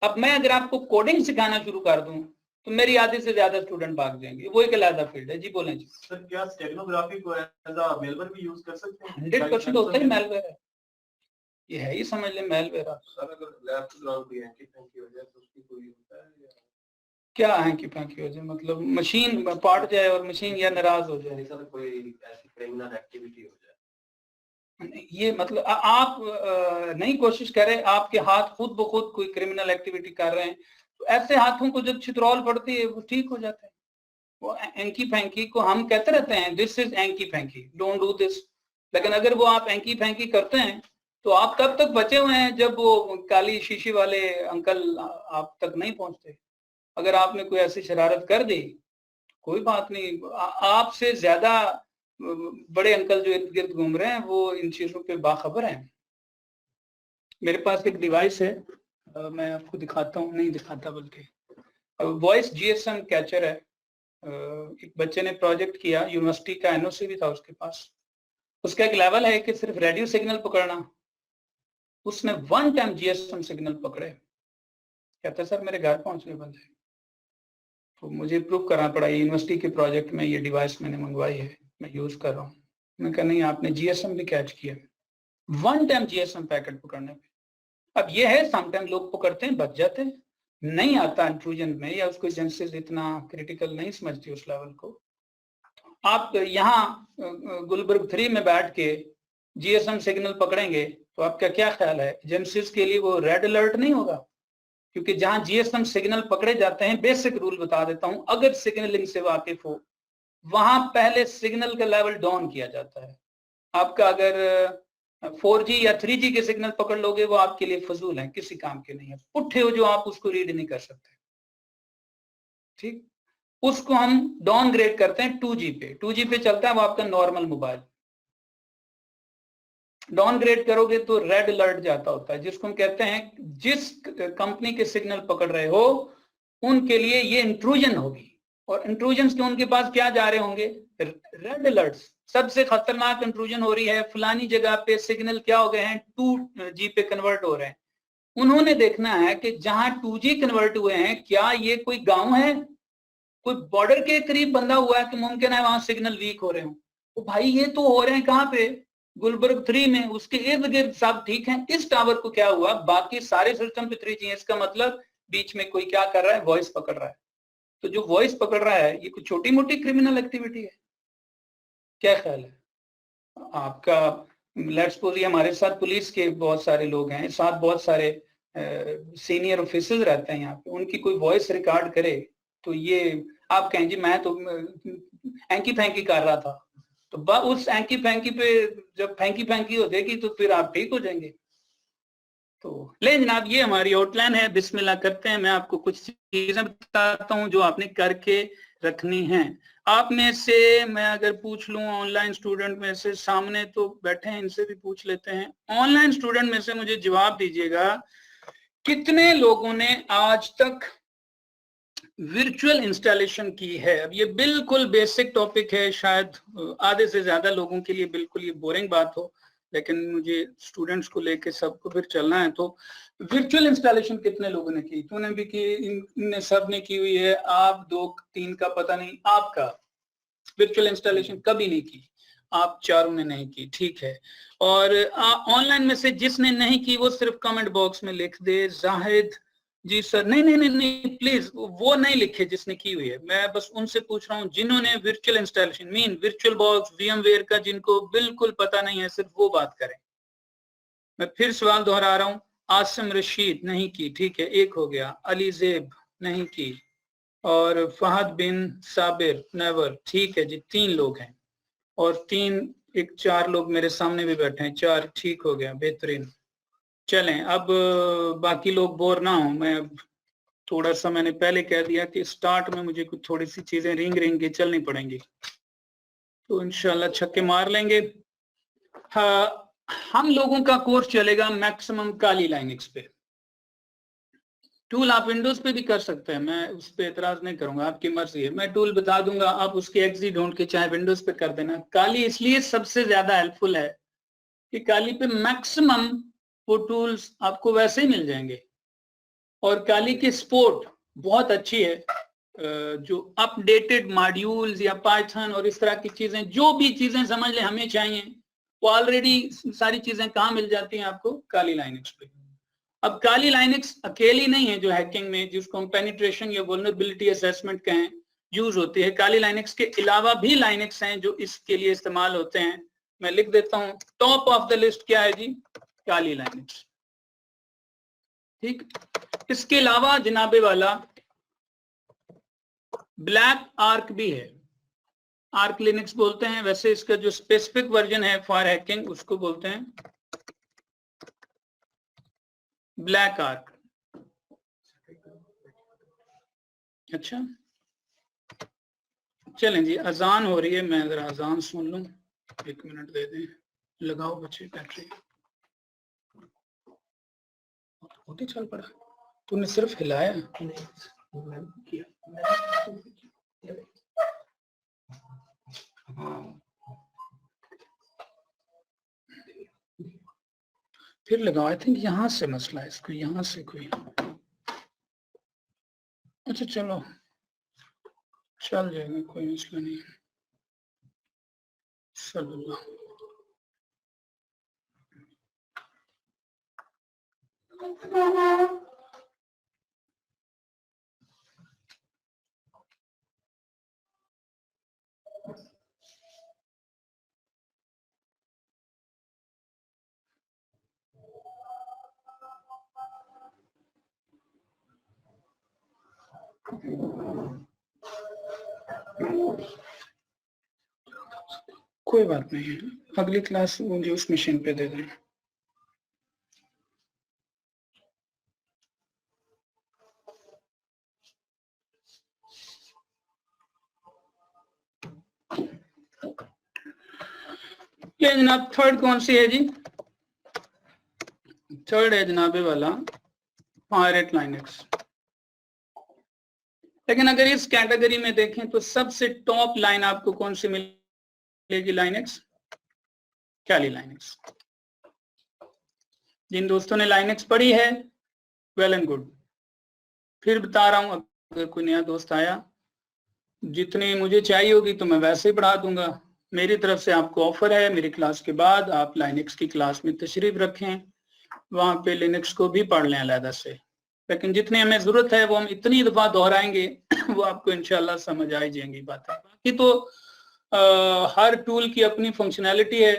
अब मैं अगर आपको कोडिंग सिखाना शुरू कर दूं तो मेरी आधे से ज्यादा स्टूडेंट भाग जाएंगे, वो एक अलग फील्ड है। जी बोलें जी। सर क्या स्टेगनोग्राफी को एज अ मेलवेयर भी यूज कर सकते हैं? 100% होता ही मेलवेयर है, ये है ही समझ लें मेलवेयर। सर अगर लैब ग्राउंड भी है कि हो जाए तो उसकी कोई होता है या क्या है कि हो जाए, मतलब मशीन पाट जाए और मशीन या नाराज हो जाए, सर कोई ऐसी क्रिमिनल एक्टिविटी हो जाए? ये मतलब आप नहीं कोशिश करें, आपके हाथ खुद ब खुद कोई क्रिमिनल एक्टिविटी कर रहे हैं, तो ऐसे हाथों को जब छितरौल पड़ती है वो ठीक हो जाता है। वो एंकी फैंकी को हम कहते रहते हैं this is hanky panky, don't do this. लेकिन अगर वो आप एंकी फैंकी करते हैं तो आप तब तक बचे हुए हैं जब वो काली शीशी वाले अंकल आप तक नहीं पहुंचते। अगर आपने कोई ऐसी शरारत कर दी, कोई बात नहीं, आपसे ज्यादा बड़े अंकल जो इर्द गिर्द घूम रहे हैं वो इन चीजों पे बाखबर हैं। मेरे पास एक डिवाइस है, मैं आपको दिखाता हूँ, नहीं दिखाता बल्कि वॉइस GSM कैचर है। एक बच्चे ने प्रोजेक्ट किया, यूनिवर्सिटी का NOC भी था उसके पास। उसका एक लेवल है कि सिर्फ रेडियो सिग्नल पकड़ना, उसने 1 टाइम GSM सिग्नल पकड़े। कहता सर मेरे घर पहुंचने वाले हैं, तो मुझे प्रूव करना पड़ा यूनिवर्सिटी के प्रोजेक्ट में ये डिवाइस मैंने मंगवाई है, मैं यूज कर रहा हूँ। मैं कहा नहीं आपने GSM भी कैच किया, 1 टाइम GSM पैकेट पकड़ने पे। अब ये है समटाइम लोग पकड़ते हैं बच जाते हैं, नहीं आता इंट्रूजन में, या उसको एजेंसीज इतना क्रिटिकल नहीं समझती उस लेवल को। आप यहाँ गुलबर्ग 3 में बैठ के GSM सिग्नल पकड़ेंगे तो आपका क्या ख्याल है, एजेंसीज के लिए वो रेड अलर्ट नहीं होगा? क्योंकि जहां GSM सिग्नल पकड़े जाते हैं, बेसिक रूल बता देता हूं, अगर सिग्नलिंग से वाकिफ हो वहां पहले सिग्नल का लेवल डाउन किया जाता है। आपका अगर 4G या 3G के सिग्नल पकड़ लोगे वो आपके लिए फजूल है, किसी काम के नहीं है, पुट्ठे हो जो आप उसको रीड नहीं कर सकते। ठीक, उसको हम डाउन ग्रेड करते हैं 2G पे। 2G पे चलता है वो आपका नॉर्मल मोबाइल। डाउन ग्रेड करोगे तो रेड अलर्ट जाता होता है, जिसको हम कहते हैं जिस कंपनी के सिग्नल पकड़ रहे हो उनके लिए ये इंट्रूजन होगी, और इंट्रूजन के उनके पास क्या जा रहे होंगे, रेड अलर्ट्स। सबसे खतरनाक इंट्रूजन हो रही है फलानी जगह पे, सिग्नल क्या हो गए हैं 2G पे कन्वर्ट हो रहे हैं। उन्होंने देखना है कि जहां 2G कन्वर्ट हुए हैं क्या ये कोई गांव है, कोई बॉर्डर के करीब बंधा हुआ है तो मुमकिन है वहां सिग्नल वीक हो रहे हो। तो भाई ये तो हो रहे हैं कहाँ पे, गुलबर्ग 3 में, उसके इर्द गिर्द सब ठीक है। इस टावर को क्या हुआ, बाकी सारे सिस्टम पे 3G है, इसका मतलब बीच में कोई क्या कर रहा है, वॉइस पकड़ रहा है। तो जो वॉइस पकड़ रहा है ये कोई छोटी मोटी क्रिमिनल एक्टिविटी है? क्या ख्याल है आपका? लेट्स सपोज ये हमारे साथ पुलिस के बहुत सारे लोग हैं, साथ बहुत सारे सीनियर ऑफिसर्स रहते हैं यहाँ पे, उनकी कोई वॉइस रिकॉर्ड करे तो ये आप कहें जी मैं तो एंकी फैंकी कर रहा था, तो उस एंकी फैंकी पे जब फैंकी फैंकी हो जाएगी तो फिर आप ठीक हो जाएंगे। तो ले जनाब, ये हमारी आउटलाइन है, बिस्मिल्लाह करते हैं। मैं आपको कुछ चीजें बताता हूँ जो आपने करके रखनी है। आप में से मैं अगर पूछ लूं, ऑनलाइन स्टूडेंट में से सामने तो बैठे हैं, इनसे भी पूछ लेते हैं। ऑनलाइन स्टूडेंट में से मुझे जवाब दीजिएगा, कितने लोगों ने आज तक वर्चुअल इंस्टॉलेशन की है? अब ये बिल्कुल बेसिक टॉपिक है, शायद आधे से ज्यादा लोगों के लिए बिल्कुल ये बोरिंग बात हो, लेकिन मुझे स्टूडेंट्स को लेके सबको फिर चलना है। तो वर्चुअल इंस्टॉलेशन कितने लोगों ने की? तूने भी की, इनने सब ने की हुई है। आप 2-3 का पता नहीं, आपका वर्चुअल इंस्टॉलेशन कभी नहीं की, आप चारों ने नहीं की, ठीक है। और ऑनलाइन में से जिसने नहीं की वो सिर्फ कमेंट बॉक्स में लिख दे, जाहिद जी सर, नहीं नहीं नहीं नहीं, प्लीज वो नहीं लिखे जिसने की हुई है, मैं बस उनसे पूछ रहा हूँ जिन्होंने virtual installation mean virtual box VMware का जिनको बिल्कुल पता नहीं है, सिर्फ वो बात करें। मैं फिर सवाल दोहरा रहा हूँ, आसिम रशीद नहीं की, ठीक है, एक हो गया। अली जेब नहीं की, और फहद बिन साबिर नेवर, ठीक है जी, 3 लोग हैं, और 4 लोग मेरे सामने भी बैठे हैं, 4, ठीक हो गया, बेहतरीन। चलें अब बाकी लोग बोर ना हो, मैं थोड़ा सा मैंने पहले कह दिया कि स्टार्ट में मुझे कुछ थोड़ी सी चीजें रिंग के चलनी पड़ेंगी, तो इंशाल्लाह छक्के मार लेंगे। हाँ, हम लोगों का कोर्स चलेगा मैक्सिमम काली लाइनक्स पे। टूल आप विंडोज पे भी कर सकते हैं, मैं उस पर एतराज नहीं करूंगा, आपकी मर्जी है। मैं टूल बता दूंगा, आप उसके एक्सी ढूंढ के चाहे विंडोज पे कर देना। काली इसलिए सबसे ज्यादा हेल्पफुल है कि काली पे मैक्सिमम वो टूल्स आपको वैसे ही मिल जाएंगे, और काली की सपोर्ट बहुत अच्छी है। जो अपडेटेड मॉड्यूल्स या पाइथन और इस तरह की चीजें, जो भी चीजें समझ लें हमें चाहिए, वो ऑलरेडी सारी चीजें कहाँ मिल जाती हैं आपको, काली लाइनक्स पे। अब काली लाइनक्स अकेली नहीं है जो हैकिंग में, जिसको हम पेनिट्रेशन या वल्नरेबिलिटी असेसमेंट कहें, यूज होती है। काली लाइनक्स के अलावा भी लाइनक्स हैं जो इसके लिए इस्तेमाल होते हैं। मैं लिख देता हूं, टॉप ऑफ द लिस्ट क्या है जी, काली लाइनक्स, ठीक। इसके अलावा जनाबे वाला ब्लैक आर्क भी है, आर्क लिनक्स बोलते हैं, वैसे इसका जो स्पेसिफिक वर्जन है फॉर हैकिंग उसको बोलते हैं ब्लैक आर्क। अच्छा चलें जी, अजान हो रही है, मैं जरा अजान सुन लूं, 1 मिनट दे दें। लगाओ बच्चे बैटरी, होती चल पड़ा, तूने सिर्फ हिलाया। फिर लगाओ, आई थिंक यहां से मसला है, इसको यहां से कोई, अच्छा चलो चल जाएगा, कोई मसला नहीं। सल्लल्लाहु कोई बात नहीं है, अगली क्लास मुझे उस मशीन पे दे दें। ये जनाब थर्ड कौन सी है जी, थर्ड है जनाबे वाला पायरेट लाइनक्स। लेकिन अगर इस कैटेगरी में देखें तो सबसे टॉप लाइन आपको कौन सी मिलेगी, लाइनक्स, काली लाइनक्स। जिन दोस्तों ने लाइनक्स पढ़ी है वेल एंड गुड, फिर बता रहा हूं अगर कोई नया दोस्त आया, जितनी मुझे चाहिए होगी तो मैं वैसे ही पढ़ा दूंगा। मेरी तरफ से आपको ऑफर है, मेरी क्लास के बाद आप लाइनक्स की क्लास में तशरीफ रखें, वहां पे लिनक्स को भी पढ़ लें अलहदा से, लेकिन जितनी हमें जरूरत है वो हम इतनी दफा दोहराएंगे वो आपको इंशाल्लाह समझ आ ही जाएंगी बातें। बाकी तो हर टूल की अपनी फंक्शनैलिटी है,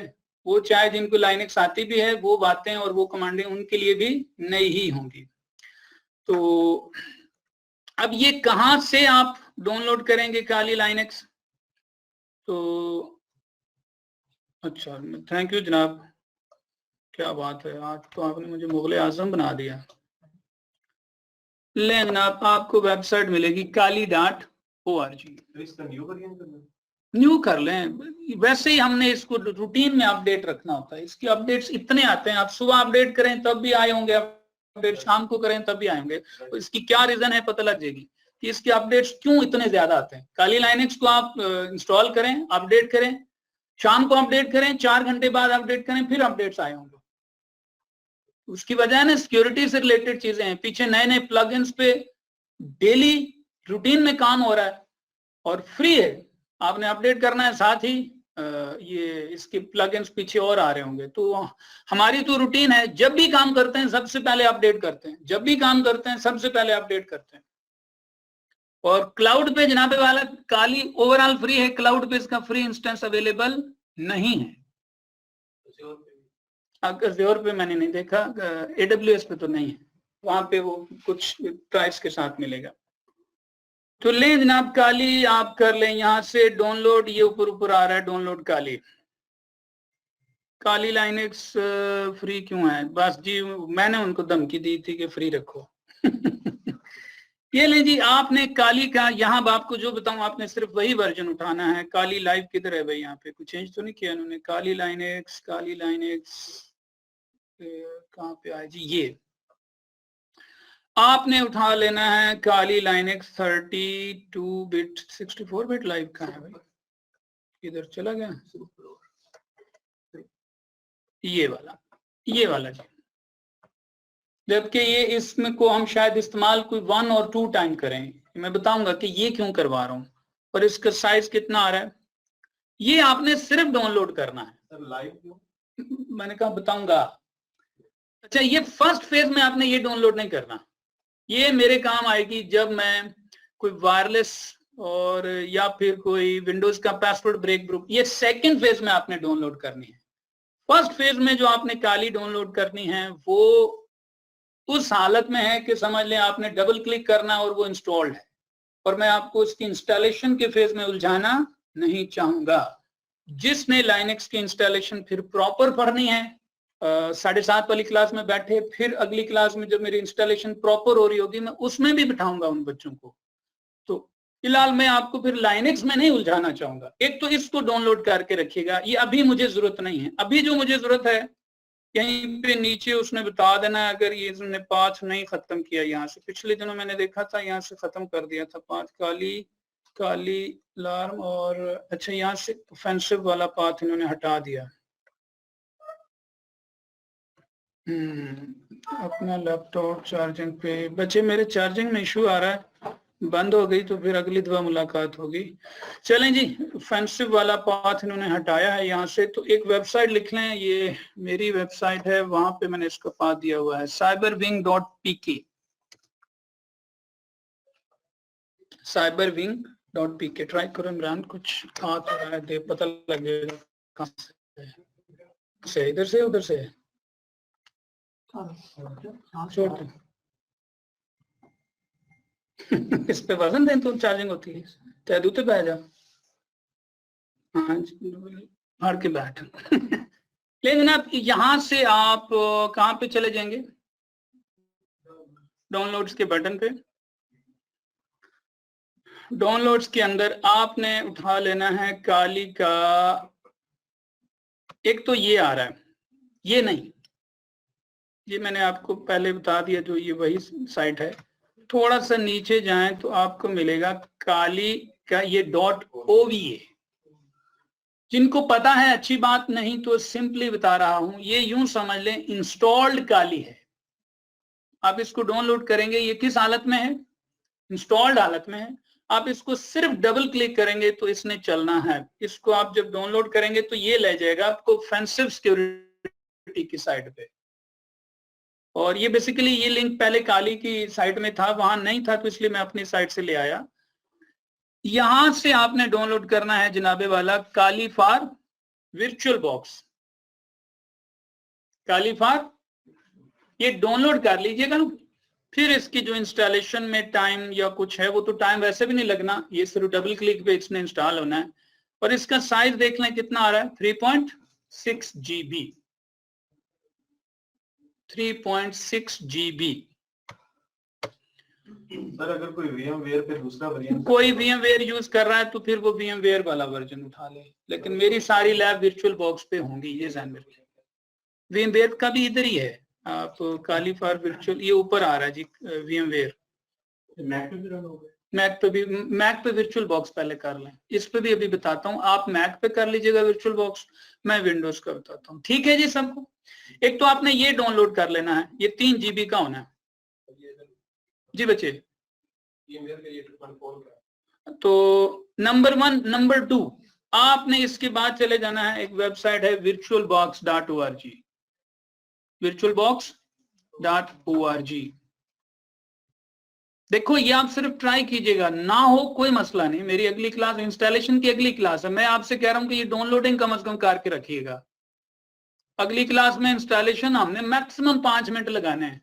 वो चाहे जिनको लाइनक्स आती भी है वो बातें और वो कमांडें उनके लिए भी नई ही होंगी। तो अब ये कहां से आप डाउनलोड करेंगे काली लाइनक्स, तो अच्छा थैंक यू जनाब, क्या बात है, आज तो आपने मुझे मुगल आजम बना दिया। ले जनाब, आपको वेबसाइट मिलेगी kali.org, न्यू कर लें, वैसे ही हमने इसको रूटीन में अपडेट रखना होता है। इसके अपडेट्स इतने आते हैं, आप सुबह अपडेट करें तब भी आए होंगे, अपडेट शाम को करें तब भी आएंगे, तो इसकी क्या रीजन है पता लग जाएगी कि इसके अपडेट्स क्यों इतने ज्यादा आते हैं। काली लाइनक्स को आप इंस्टॉल करें, अपडेट करें, शाम को अपडेट करें, 4 घंटे बाद अपडेट करें, फिर अपडेट्स आए होंगे। उसकी वजह है ना, सिक्योरिटी से रिलेटेड चीजें हैं, पीछे नए नए प्लगइन्स पे डेली रूटीन में काम हो रहा है और फ्री है, आपने अपडेट करना है, साथ ही ये इसके प्लगइन्स पीछे और आ रहे होंगे। तो हमारी तो रूटीन है, जब भी काम करते हैं सबसे पहले अपडेट करते हैं, जब भी काम करते हैं सबसे पहले अपडेट करते हैं। और क्लाउड पे जनाबे वाला काली ओवरऑल फ्री है, क्लाउड पे इसका फ्री इंस्टेंस अवेलेबल नहीं है। अज़्योर पे मैंने नहीं देखा, AWS पे तो नहीं है, वहां पे वो कुछ प्राइस के साथ मिलेगा। तो लें जनाब काली, आप कर लें यहाँ से डाउनलोड, ये ऊपर आ रहा है डाउनलोड काली। काली लाइनेक्स फ्री क्यों है? बस जी मैंने उनको धमकी दी थी कि फ्री रखो। ये ले जी, आपने काली का यहाँ आपको जो बताऊं, आपने सिर्फ वही वर्जन उठाना है। काली लाइव किधर है भाई? यहाँ पे कुछ चेंज तो नहीं किया इन्होंने। काली लाइनेक्स कहाँ पे आया जी? ये आपने उठा लेना है काली लाइनेक्स 32 बिट 64 बिट लाइव का है भाई, इधर चला गया ये वाला जी। जबकि ये इसमें को हम शायद इस्तेमाल कोई 1 और 2 टाइम करें। मैं बताऊंगा कि ये क्यों करवा रहा हूं और इसका साइज कितना आ रहा है। ये आपने सिर्फ डाउनलोड करना है। सर लाइव क्यों? मैंने कहा बताऊंगा। अच्छा, ये फर्स्ट फेज में आपने ये डाउनलोड नहीं करना, ये मेरे काम आएगी जब मैं कोई वायरलेस और या फिर कोई विंडोज का पासवर्ड ब्रेक ग्रुप, ये सेकंड फेज में आपने डाउनलोड करनी है। फर्स्ट फेज में जो आपने काली डाउनलोड करनी है वो उस हालत में है कि समझ लें आपने डबल क्लिक करना और वो इंस्टॉल्ड है, और मैं आपको इसकी इंस्टॉलेशन के फेज में उलझाना नहीं चाहूंगा। जिसने लाइनेक्स की इंस्टॉलेशन फिर प्रॉपर पढ़नी है, 7:30 वाली क्लास में बैठे, फिर अगली क्लास में जब मेरी इंस्टॉलेशन प्रॉपर हो रही होगी मैं उसमें भी बिठाऊंगा उन बच्चों को। तो फिलहाल मैं आपको फिर लाइनेक्स में नहीं उलझाना चाहूंगा। एक तो इसको डाउनलोड करके रखिएगा, ये अभी मुझे जरूरत नहीं है। अभी जो मुझे जरूरत है यहीं पे नीचे उसने बता देना है, अगर ये इसने पाथ नहीं खत्म किया यहाँ से, पिछले दिनों मैंने देखा था यहाँ से खत्म कर दिया था पाथ, काली अलार्म, और अच्छा यहाँ से ऑफेंसिव वाला पाथ इन्होंने हटा दिया। अपना लैपटॉप चार्जिंग पे, बच्चे मेरे चार्जिंग में इशू आ रहा है, बंद हो गई तो फिर अगली दफा मुलाकात होगी। चलें जी, ऑफेंसिव वाला पाथ इन्होंने हटाया है यहाँ से। तो एक वेबसाइट लिख लें, ये मेरी वेबसाइट है, वहां पे मैंने इसका पाथ दिया हुआ है cyberwing.pk, cyberwing.pk। ट्राई करो इमरान, कुछ आ तो रहा है, दे पता लगेगा कहाँ से, इधर से उधर से छोड़ दो। इस पे वजन दें तो चार्जिंग होती है, तैदूते पे आ जा, हाँ हार के बैठ। लेकिन आप यहाँ से आप कहाँ पे चले जाएंगे? डाउनलोड्स के बटन पे। डाउनलोड्स के अंदर आपने उठा लेना है काली का, एक तो ये आ रहा है, ये नहीं, ये मैंने आपको पहले बता दिया, जो ये वही साइट है। थोड़ा सा नीचे जाएं तो आपको मिलेगा काली का ये .ova। जिनको पता है अच्छी बात, नहीं तो सिंपली बता रहा हूं, ये यूं समझ लें इंस्टॉल्ड काली है। आप इसको डाउनलोड करेंगे, ये किस हालत में है? इंस्टॉल्ड हालत में है। आप इसको सिर्फ डबल क्लिक करेंगे तो इसने चलना है। इसको आप जब डाउनलोड करेंगे तो ये ले जाएगा आपको ऑफेंसिव सिक्योरिटी की साइट पे, और ये बेसिकली ये लिंक पहले काली की साइट में था, वहां नहीं था, तो इसलिए मैं अपनी साइट से ले आया। यहां से आपने डाउनलोड करना है जनाबे वाला Kali for virtual box. Kali for ये डाउनलोड कर लीजिएगा, फिर इसकी जो इंस्टॉलेशन में टाइम या कुछ है, वो तो टाइम वैसे भी नहीं लगना, ये सिर्फ डबल क्लिक पे इसने इंस्टॉल होना है। और इसका साइज देख लें कितना आ रहा है, 3.6 GB, 3.6 GB। सर अगर कोई VMware पे दूसरा वेरिएंट, कोई VMware यूज कर रहा है तो फिर वो VMware वाला वर्जन उठा ले, लेकिन मेरी सारी लैब वर्चुअल बॉक्स पे होंगी, ये ध्यान में रखिए। VMware का भी इधर ही है, आप काली फॉर वर्चुअल, ये ऊपर आ रहा है जी VMware। मैक पे भी रन हो गए? मैक पे वर्चुअल बॉक्स पहले कर लें, इस पे भी अभी बताता हूँ। आप मैक पे कर लीजिएगा वर्चुअल बॉक्स, मैं विंडोज का बताता हूँ। ठीक है जी सबको? एक तो आपने ये डाउनलोड कर लेना है, ये 3 GB का होना है जी बच्चे। तो नंबर 1, नंबर 2 आपने इसके बाद चले जाना है, एक वेबसाइट है virtualbox.org, virtualbox.org। देखो ये आप सिर्फ ट्राई कीजिएगा, ना हो कोई मसला नहीं, मेरी अगली क्लास इंस्टॉलेशन की अगली क्लास है, मैं आपसे कह रहा हूं कि ये डाउनलोडिंग कम से कम करके रखिएगा। अगली क्लास में इंस्टॉलेशन हमने मैक्सिमम 5 मिनट लगाने हैं।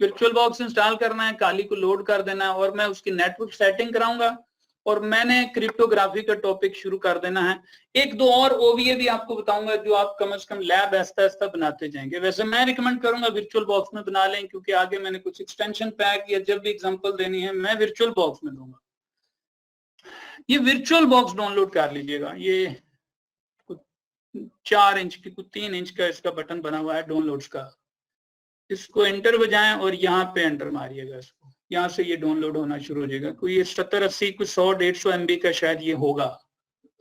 वर्चुअल बॉक्स इंस्टॉल करना है, काली को लोड कर देना है, और मैं उसकी नेटवर्क सेटिंग कराऊंगा, और मैंने क्रिप्टोग्राफी का टॉपिक शुरू कर देना है। एक दो और ओवीए भी आपको बताऊंगा जो आप कम से कम लैब आहिस्ता आहिस्ता बनाते जाएंगे। वैसे मैं रिकमेंड करूंगा वर्चुअल बॉक्स में बना लें, क्योंकि आगे मैंने कुछ एक्सटेंशन पैक या जब भी एग्जांपल देनी है मैं वर्चुअल बॉक्स में दूंगा। ये वर्चुअल बॉक्स डाउनलोड कर लीजिएगा, ये 4 इंच की, कुछ 3 इंच का इसका बटन बना हुआ है डाउनलोड्स का। इसको एंटर बजाएं और यहाँ पे एंटर मारिएगा इसको, यहाँ से ये डाउनलोड होना शुरू हो जाएगा। कोई ये 70-80 कुछ 100-150 MB का शायद ये होगा,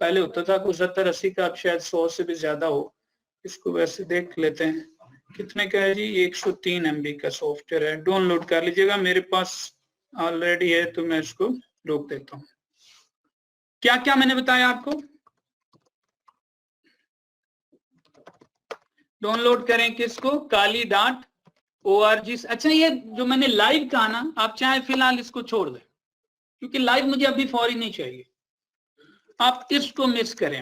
पहले होता था कुछ 70-80 का, अब शायद 100 से भी ज्यादा हो। इसको वैसे देख लेते हैं कितने का है जी, 103 MB का सॉफ्टवेयर है, डाउनलोड कर लीजिएगा। मेरे पास ऑलरेडी है तो मैं इसको रोक देता हूँ। क्या क्या मैंने बताया आपको, डाउनलोड करें किसको, kali.org। अच्छा ये जो मैंने लाइव कहा ना, आप चाहे फिलहाल इसको छोड़ दें, क्योंकि लाइव मुझे अभी फौरी नहीं चाहिए, आप इसको मिस करें।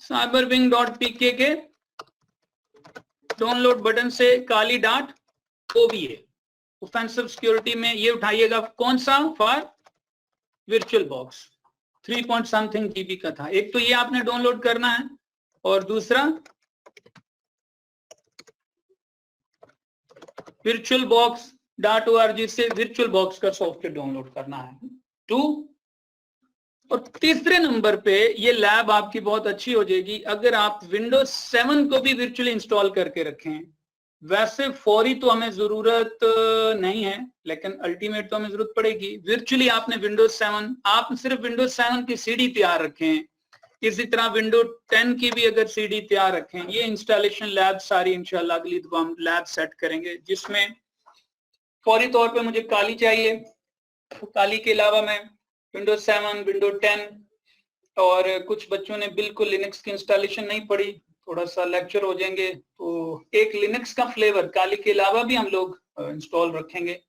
cyberwing.pk के डाउनलोड बटन से kali.ova ऑफेंसिव सिक्योरिटी में ये उठाइएगा। कौन सा, for virtual box, 3.something GB का था। एक तो ये आपने डाउनलोड करना है, और दूसरा virtualbox.org से वर्चुअल बॉक्स का सॉफ्टवेयर डाउनलोड करना है, 2। और तीसरे नंबर पे ये लैब आपकी बहुत अच्छी हो जाएगी अगर आप विंडोज 7 को भी वर्चुअली इंस्टॉल करके रखें। वैसे फौरी तो हमें जरूरत नहीं है, लेकिन अल्टीमेट तो हमें जरूरत पड़ेगी। वर्चुअली आपने विंडोज 7, आप सिर्फ विंडोज 7 की सीडी तैयार रखें, इसी तरह विंडोज 10 की भी अगर सीडी तैयार रखें। ये इंस्टॉलेशन लैब सारी इंशाल्लाह अगली दफा हम लैब सेट करेंगे, जिसमें फौरी तौर पे मुझे काली चाहिए, तो काली के अलावा मैं विंडोज 7, विंडोज 10, और कुछ बच्चों ने बिल्कुल लिनक्स की इंस्टॉलेशन नहीं पढ़ी, थोड़ा सा लेक्चर हो जाएंगे, तो एक लिनक्स का फ्लेवर काली के अलावा भी हम लोग इंस्टॉल रखेंगे।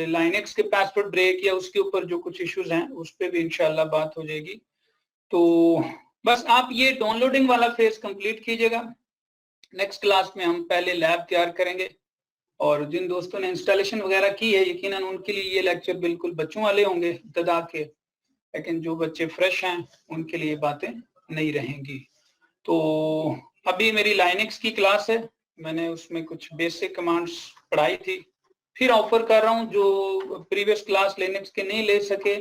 लाइनक्स के पासवर्ड ब्रेक या उसके ऊपर जो कुछ इश्यूज हैं उस पर भी इंशाल्लाह बात हो जाएगी। तो बस आप ये डाउनलोडिंग वाला फेज कंप्लीट कीजिएगा। नेक्स्ट क्लास में हम पहले लैब तैयार करेंगे, और जिन दोस्तों ने इंस्टॉलेशन वगैरह की है यकीनन उनके लिए ये लेक्चर बिल्कुल बच्चों वाले होंगे इब्तिदा के, लेकिन जो बच्चे फ्रेश हैं उनके लिए बातें नहीं रहेंगी। तो अभी मेरी लाइनक्स की क्लास है, मैंने उसमें कुछ बेसिक कमांड्स पढ़ाई थी, फिर ऑफर कर रहा हूँ जो प्रीवियस क्लास लिनक्स के नहीं ले सके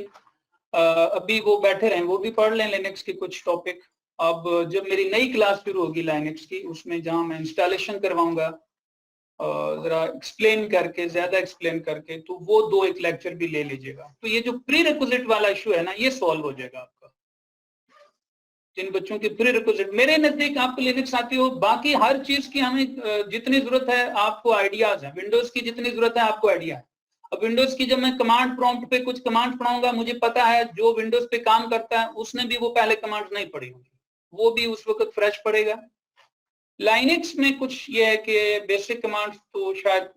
अभी वो बैठे रहें, वो भी पढ़ लें लिनक्स के कुछ टॉपिक। अब जब मेरी नई क्लास शुरू होगी लाइनक्स की, उसमें जहां मैं इंस्टॉलेशन करवाऊंगा जरा एक्सप्लेन करके, ज्यादा एक्सप्लेन करके, तो वो 2-1 लेक्चर भी ले लीजिएगा। तो ये जो प्री रिक्विजिट वाला इशू है ना, ये सॉल्व हो जाएगा आपका। जिन बच्चों की प्री रिक्विजिट, मेरे नजदीक आपको लिनक्स आती हो, बाकी हर चीज की हमें जितनी जरूरत है आपको आइडियाज है, विंडोज की जितनी जरूरत है आपको आइडिया है। अब विंडोज की जब मैं कमांड प्रॉम्प्ट पे कुछ कमांड पढ़ाऊंगा, मुझे पता है जो विंडोज पे काम करता है उसने भी वो पहले कमांड नहीं पढ़ी होगी, वो भी उस वक्त फ्रेश पड़ेगा। लाइनक्स में कुछ ये है कि बेसिक कमांड्स तो शायद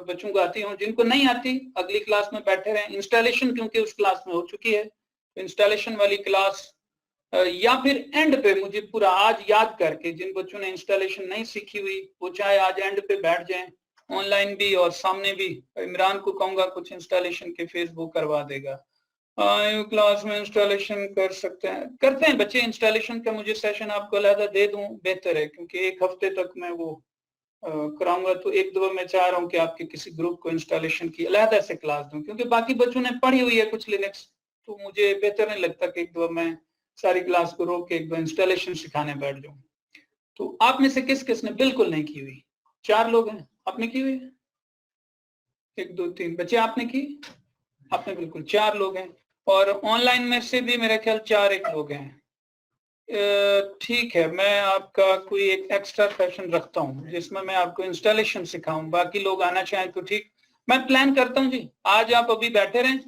बच्चों को आती हो, जिनको नहीं आती अगली क्लास में बैठे रहें। इंस्टॉलेशन क्योंकि उस क्लास में हो चुकी है, तो इंस्टॉलेशन वाली क्लास या फिर एंड पे मुझे पूरा आज याद करके, जिन बच्चों ने इंस्टॉलेशन नहीं सीखी हुई वो चाहे आज एंड पे बैठ जाएं, ऑनलाइन भी और सामने भी। इमरान को कहूंगा कुछ इंस्टॉलेशन के फेसबुक करवा देगा। क्लास में इंस्टॉलेशन कर सकते हैं, करते हैं बच्चे इंस्टॉलेशन का, मुझे सेशन आपको अलहदा दे दूं बेहतर है, क्योंकि 1 हफ्ते तक मैं वो कराऊंगा। तो एक दफा मैं चाह रहा हूँ कि आपके किसी ग्रुप को इंस्टॉलेशन की अलहदा से क्लास दूं, क्योंकि बाकी बच्चों ने पढ़ी हुई है कुछ लिनक्स, तो मुझे बेहतर नहीं लगता कि एक दफा मैं सारी क्लास को रोक के एक दो इंस्टॉलेशन सिखाने बैठ जाऊं। तो आप में से किस किस ने बिल्कुल नहीं की हुई? 4 लोग हैं, आपने की हुई है? 1 2 3 बच्चे आपने की? आपने बिल्कुल 4 लोग हैं, और ऑनलाइन में से भी मेरे ख्याल 4-1 लोग हैं। ठीक है, मैं आपका कोई एक एक्स्ट्रा सेशन रखता हूँ जिसमें मैं आपको इंस्टॉलेशन सिखाऊं, बाकी लोग आना चाहें तो ठीक। मैं प्लान करता हूँ जी, आज आप अभी बैठे रहें,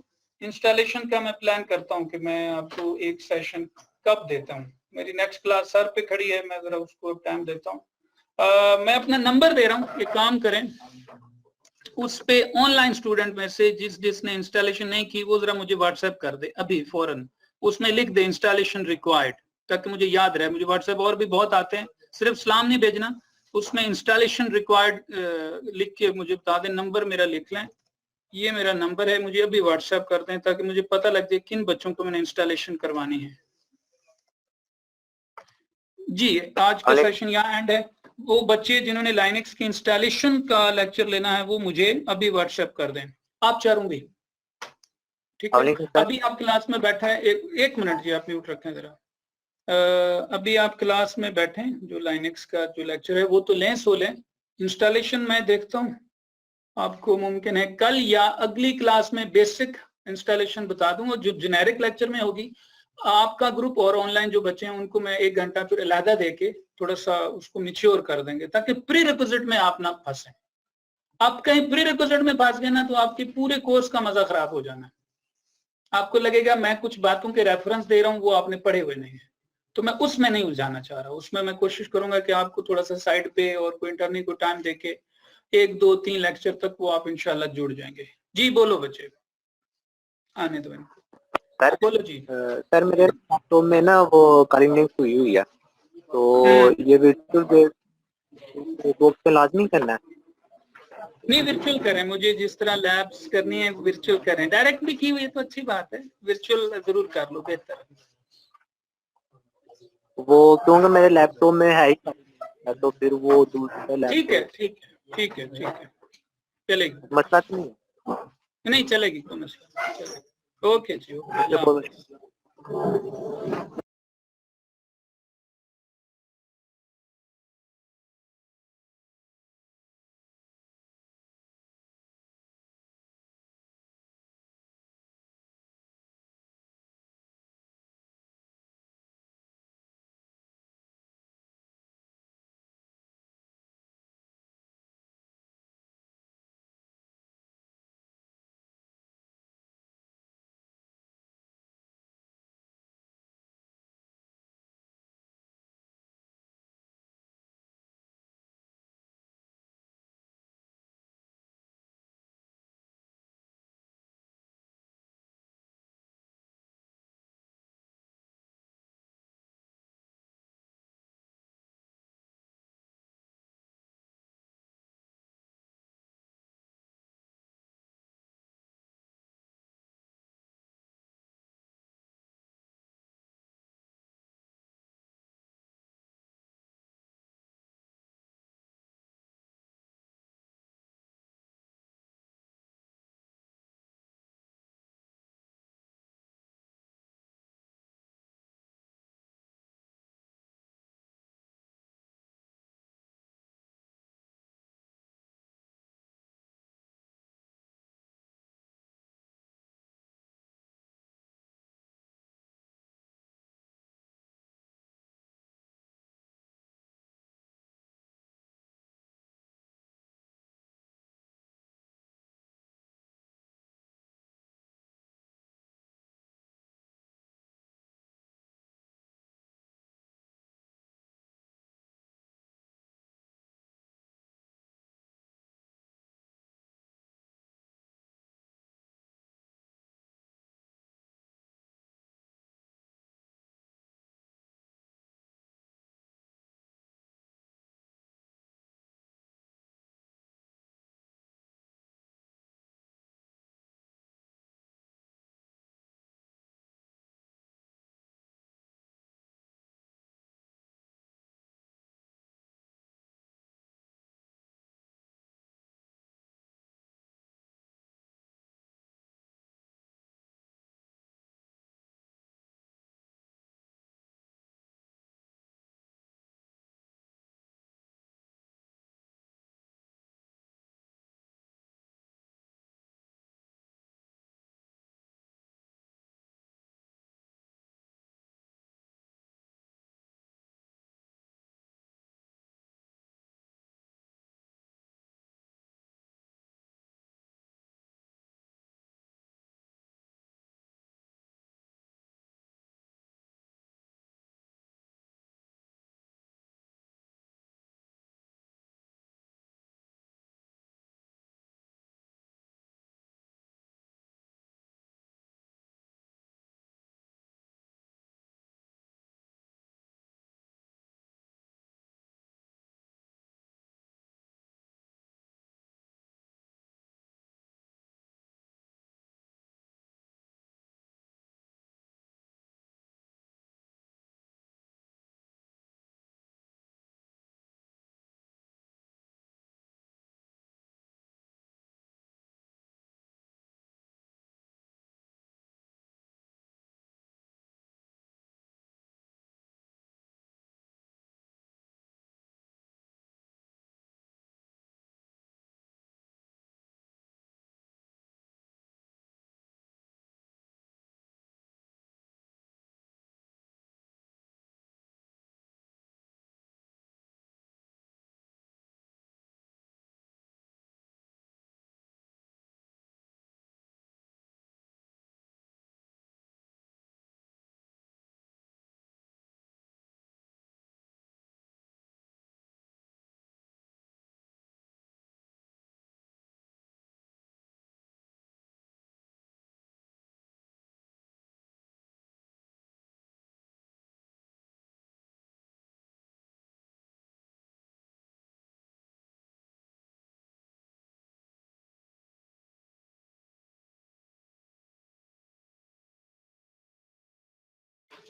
इंस्टॉलेशन का मैं प्लान करता हूँ कि मैं आपको एक सेशन कब देता हूँ। मेरी नेक्स्ट क्लास सर पे खड़ी है, मैं जरा उसको टाइम देता हूँ। मैं अपना नंबर दे रहा हूँ, एक काम करें, उस पे ऑनलाइन स्टूडेंट में से जिसने इंस्टॉलेशन नहीं की वो जरा मुझे व्हाट्सएप कर दे अभी फौरन, उसमें लिख दे इंस्टॉलेशन रिक्वायर्ड, ताकि मुझे याद रहे। मुझे व्हाट्सएप और भी बहुत आते हैं, सिर्फ सलाम नहीं भेजना, उसमें इंस्टॉलेशन रिक्वायर्ड लिख के मुझे बता दें। नंबर मेरा लिख लें, ये मेरा नंबर है, मुझे अभी व्हाट्सएप कर दें ताकि मुझे पता लग जाए किन बच्चों को मैंने इंस्टॉलेशन करवानी है। जी, आज का सेशन यहाँ एंड है। वो बच्चे जिन्होंने लाइनक्स की इंस्टॉलेशन का लेक्चर लेना है वो मुझे अभी व्हाट्सएप कर दें, आप चारों भी, ठीक है। अभी आप क्लास में बैठा है, एक मिनट जी, आप म्यूट रखें जरा। अभी आप क्लास में बैठे, जो लाइनक्स का जो लेक्चर है वो तो लें, सो लें। इंस्टॉलेशन मैं देखता हूँ आपको मुमकिन है कल या अगली क्लास में बेसिक इंस्टॉलेशन बता दूंगा, जो जेनेरिक लेक्चर में होगी। आपका ग्रुप और ऑनलाइन जो बच्चे हैं उनको मैं 1 घंटा फिर अलहदा देके थोड़ा सा उसको मिच्योर कर देंगे, ताकि प्री रिक्विजिट में आप ना फंसे। आप कहीं प्री रिक्विजिट में फंस गए ना तो आपके पूरे कोर्स का मजा खराब हो जाना। आपको लगेगा मैं कुछ बातों के रेफरेंस दे रहा हूँ वो आपने पढ़े हुए नहीं है, तो मैं उसमें नहीं उलझाना चाह रहा। उसमें मैं कोशिश करूंगा कि आपको थोड़ा सा साइड पे और कोई इंटरनेट को टाइम देके 1 2 3 लेक्चर तक वो आप इंशाल्लाह जुड़ जाएंगे। जी बोलो बच्चे, आने दो इनको। सर बोलो जी। सर मेरे लैपटॉप में ना वो कलिंग लिंक हुई है, तो ये वर्चुअल बॉक्स पे लाजमी करना है? नहीं, वर्चुअल करें, मुझे जिस तरह लैब्स करनी है वर्चुअल करें। डायरेक्ट भी की हुई है तो अच्छी बात है, वर्चुअल जरूर कर लो, बेहतर है। वो क्योंकि मेरे लैपटॉप में है ही, तो फिर वो दूसरे ठीक है लैपटॉप ठीक है ठीक है ठीक है, चलेगी, मसला तो नहीं नहीं चलेगी, कोई मसला नहीं, चलेगी। ओके जी, ओके, अल्लाह है? हाफ़िज़।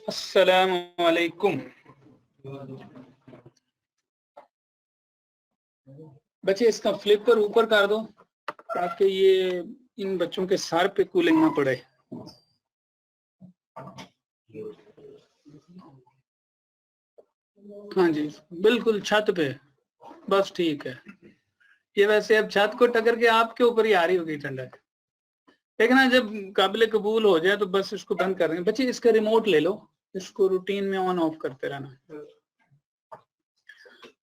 अस्सलामु अलैकुम। बच्चे इसका फ्लिपर ऊपर कर दो ताकि ये इन बच्चों के सर पे कूलिंग ना पड़े। हाँ जी बिल्कुल छत पे, बस ठीक है। ये वैसे अब छत को टक्कर के आपके ऊपर ही आ रही होगी ठंडक, देखना जब काबिल कबूल हो जाए तो बस इसको बंद कर देंगे। बच्चे इसका रिमोट ले लो, इसको रूटीन में ऑन ऑफ करते रहना।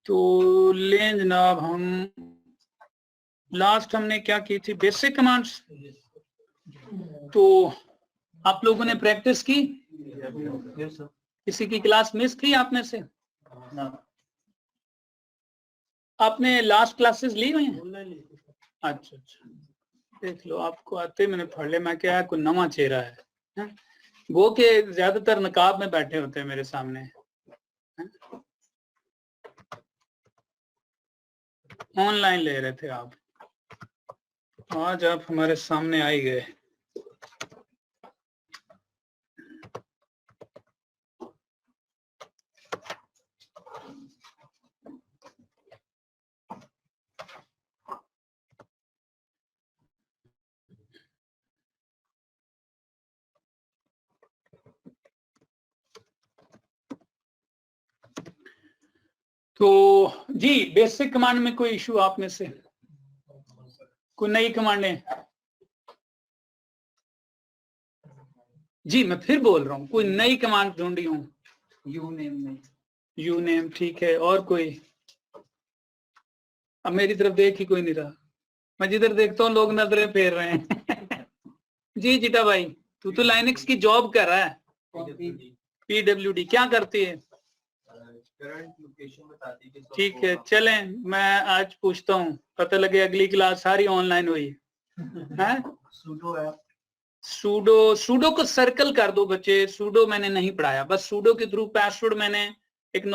तो लें जनाब, हम लास्ट हमने क्या की थी, बेसिक कमांड्स। तो आप लोगों ने प्रैक्टिस की? किसी की क्लास मिस थी आप में से? आपने लास्ट क्लासेस ली हुई हैं? अच्छा अच्छा, देख लो आपको आते मैंने पढ़ ले। मैं क्या कोई नवा चेहरा है, वो के ज्यादातर नकाब में बैठे होते हैं मेरे सामने। ऑनलाइन ले रहे थे आप, आज आप हमारे सामने आ ही गए। तो जी बेसिक कमांड में कोई इशू आप में से? कोई नई कमांड है? जी मैं फिर बोल रहा हूँ, कोई नई कमांड ढूंढी हूँ? यू नेम ठीक है। और कोई? अब मेरी तरफ देख ही कोई नहीं रहा, मैं जिधर देखता हूँ लोग नजरें फेर रहे हैं। जी चिटा भाई, तू तो लाइनक्स की जॉब कर रहा है। PWD क्या करती है? करंट लोकेशन बताती है। ठीक है चलें, मैं आज पूछता हूँ, पता लगे अगली क्लास सारी ऑनलाइन हुई है। सूडो को सर्कल कर दो बच्चे। सूडो मैंने नहीं पढ़ाया, बस सूडो के थ्रू पासवर्ड मैंने एक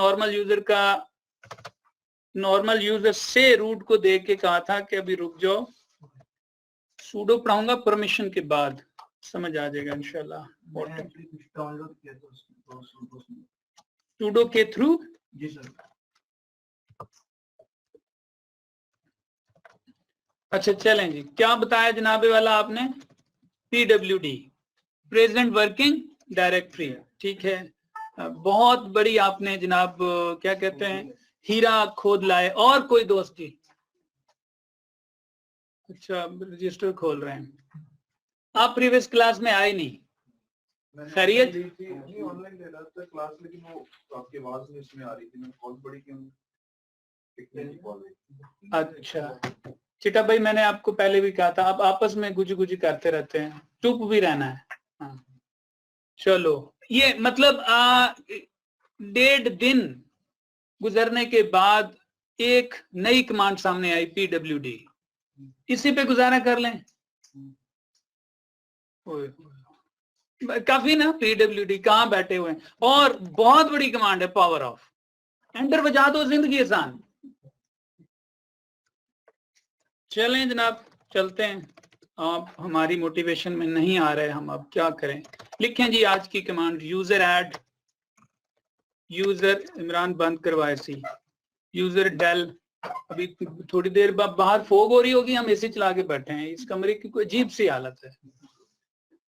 नॉर्मल यूजर से रूट को देख के कहा था कि अभी रुक जाओ, सूडो पढ़ाऊंगा परमिशन के बाद, समझ आ जाएगा इंशाल्लाह। सूडो के थ्रू? जी सर। अच्छा चलें जी, क्या बताया जनाबे वाला आपने? PWD प्रेजेंट वर्किंग डायरेक्टरी, ठीक है। बहुत बड़ी आपने जनाब क्या कहते हैं हीरा खोद लाए। और कोई दोस्त जी? अच्छा रजिस्टर खोल रहे हैं आप, प्रीवियस क्लास में आए नहीं? खैरियत? ऑनलाइन ले रहा था क्लास, लेकिन वो आपकी आवाज नहीं इसमें आ रही थी, मैं कॉल बड़ी क्यों? अच्छा चिटा भाई, मैंने आपको पहले भी कहा था, आप आपस में गुजी गुजी करते रहते हैं, चुप भी रहना है। हाँ चलो, ये मतलब 1.5 दिन गुजरने के बाद एक नई कमांड सामने आई PWD, इसी पे गुजारा कर लें। काफी ना, PWD कहाँ बैठे हुए हैं। और बहुत बड़ी कमांड है पावर ऑफ, एंटर बजा दो, जिंदगी आसान। चलें जनाब चलते हैं, आप हमारी मोटिवेशन में नहीं आ रहे, हम अब क्या करें। लिखें जी आज की command, user add, user Imran बंद करवाए सी, यूजर डेल। अभी थोड़ी देर बाद बाहर फोग हो रही होगी, हम एसी चला के बैठे हैं, इस कमरे की कोई अजीब सी हालत है।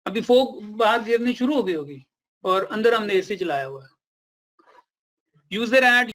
अभी फोग बाहर गिरनी शुरू हो गई होगी और अंदर हमने एसी चलाया हुआ है। User add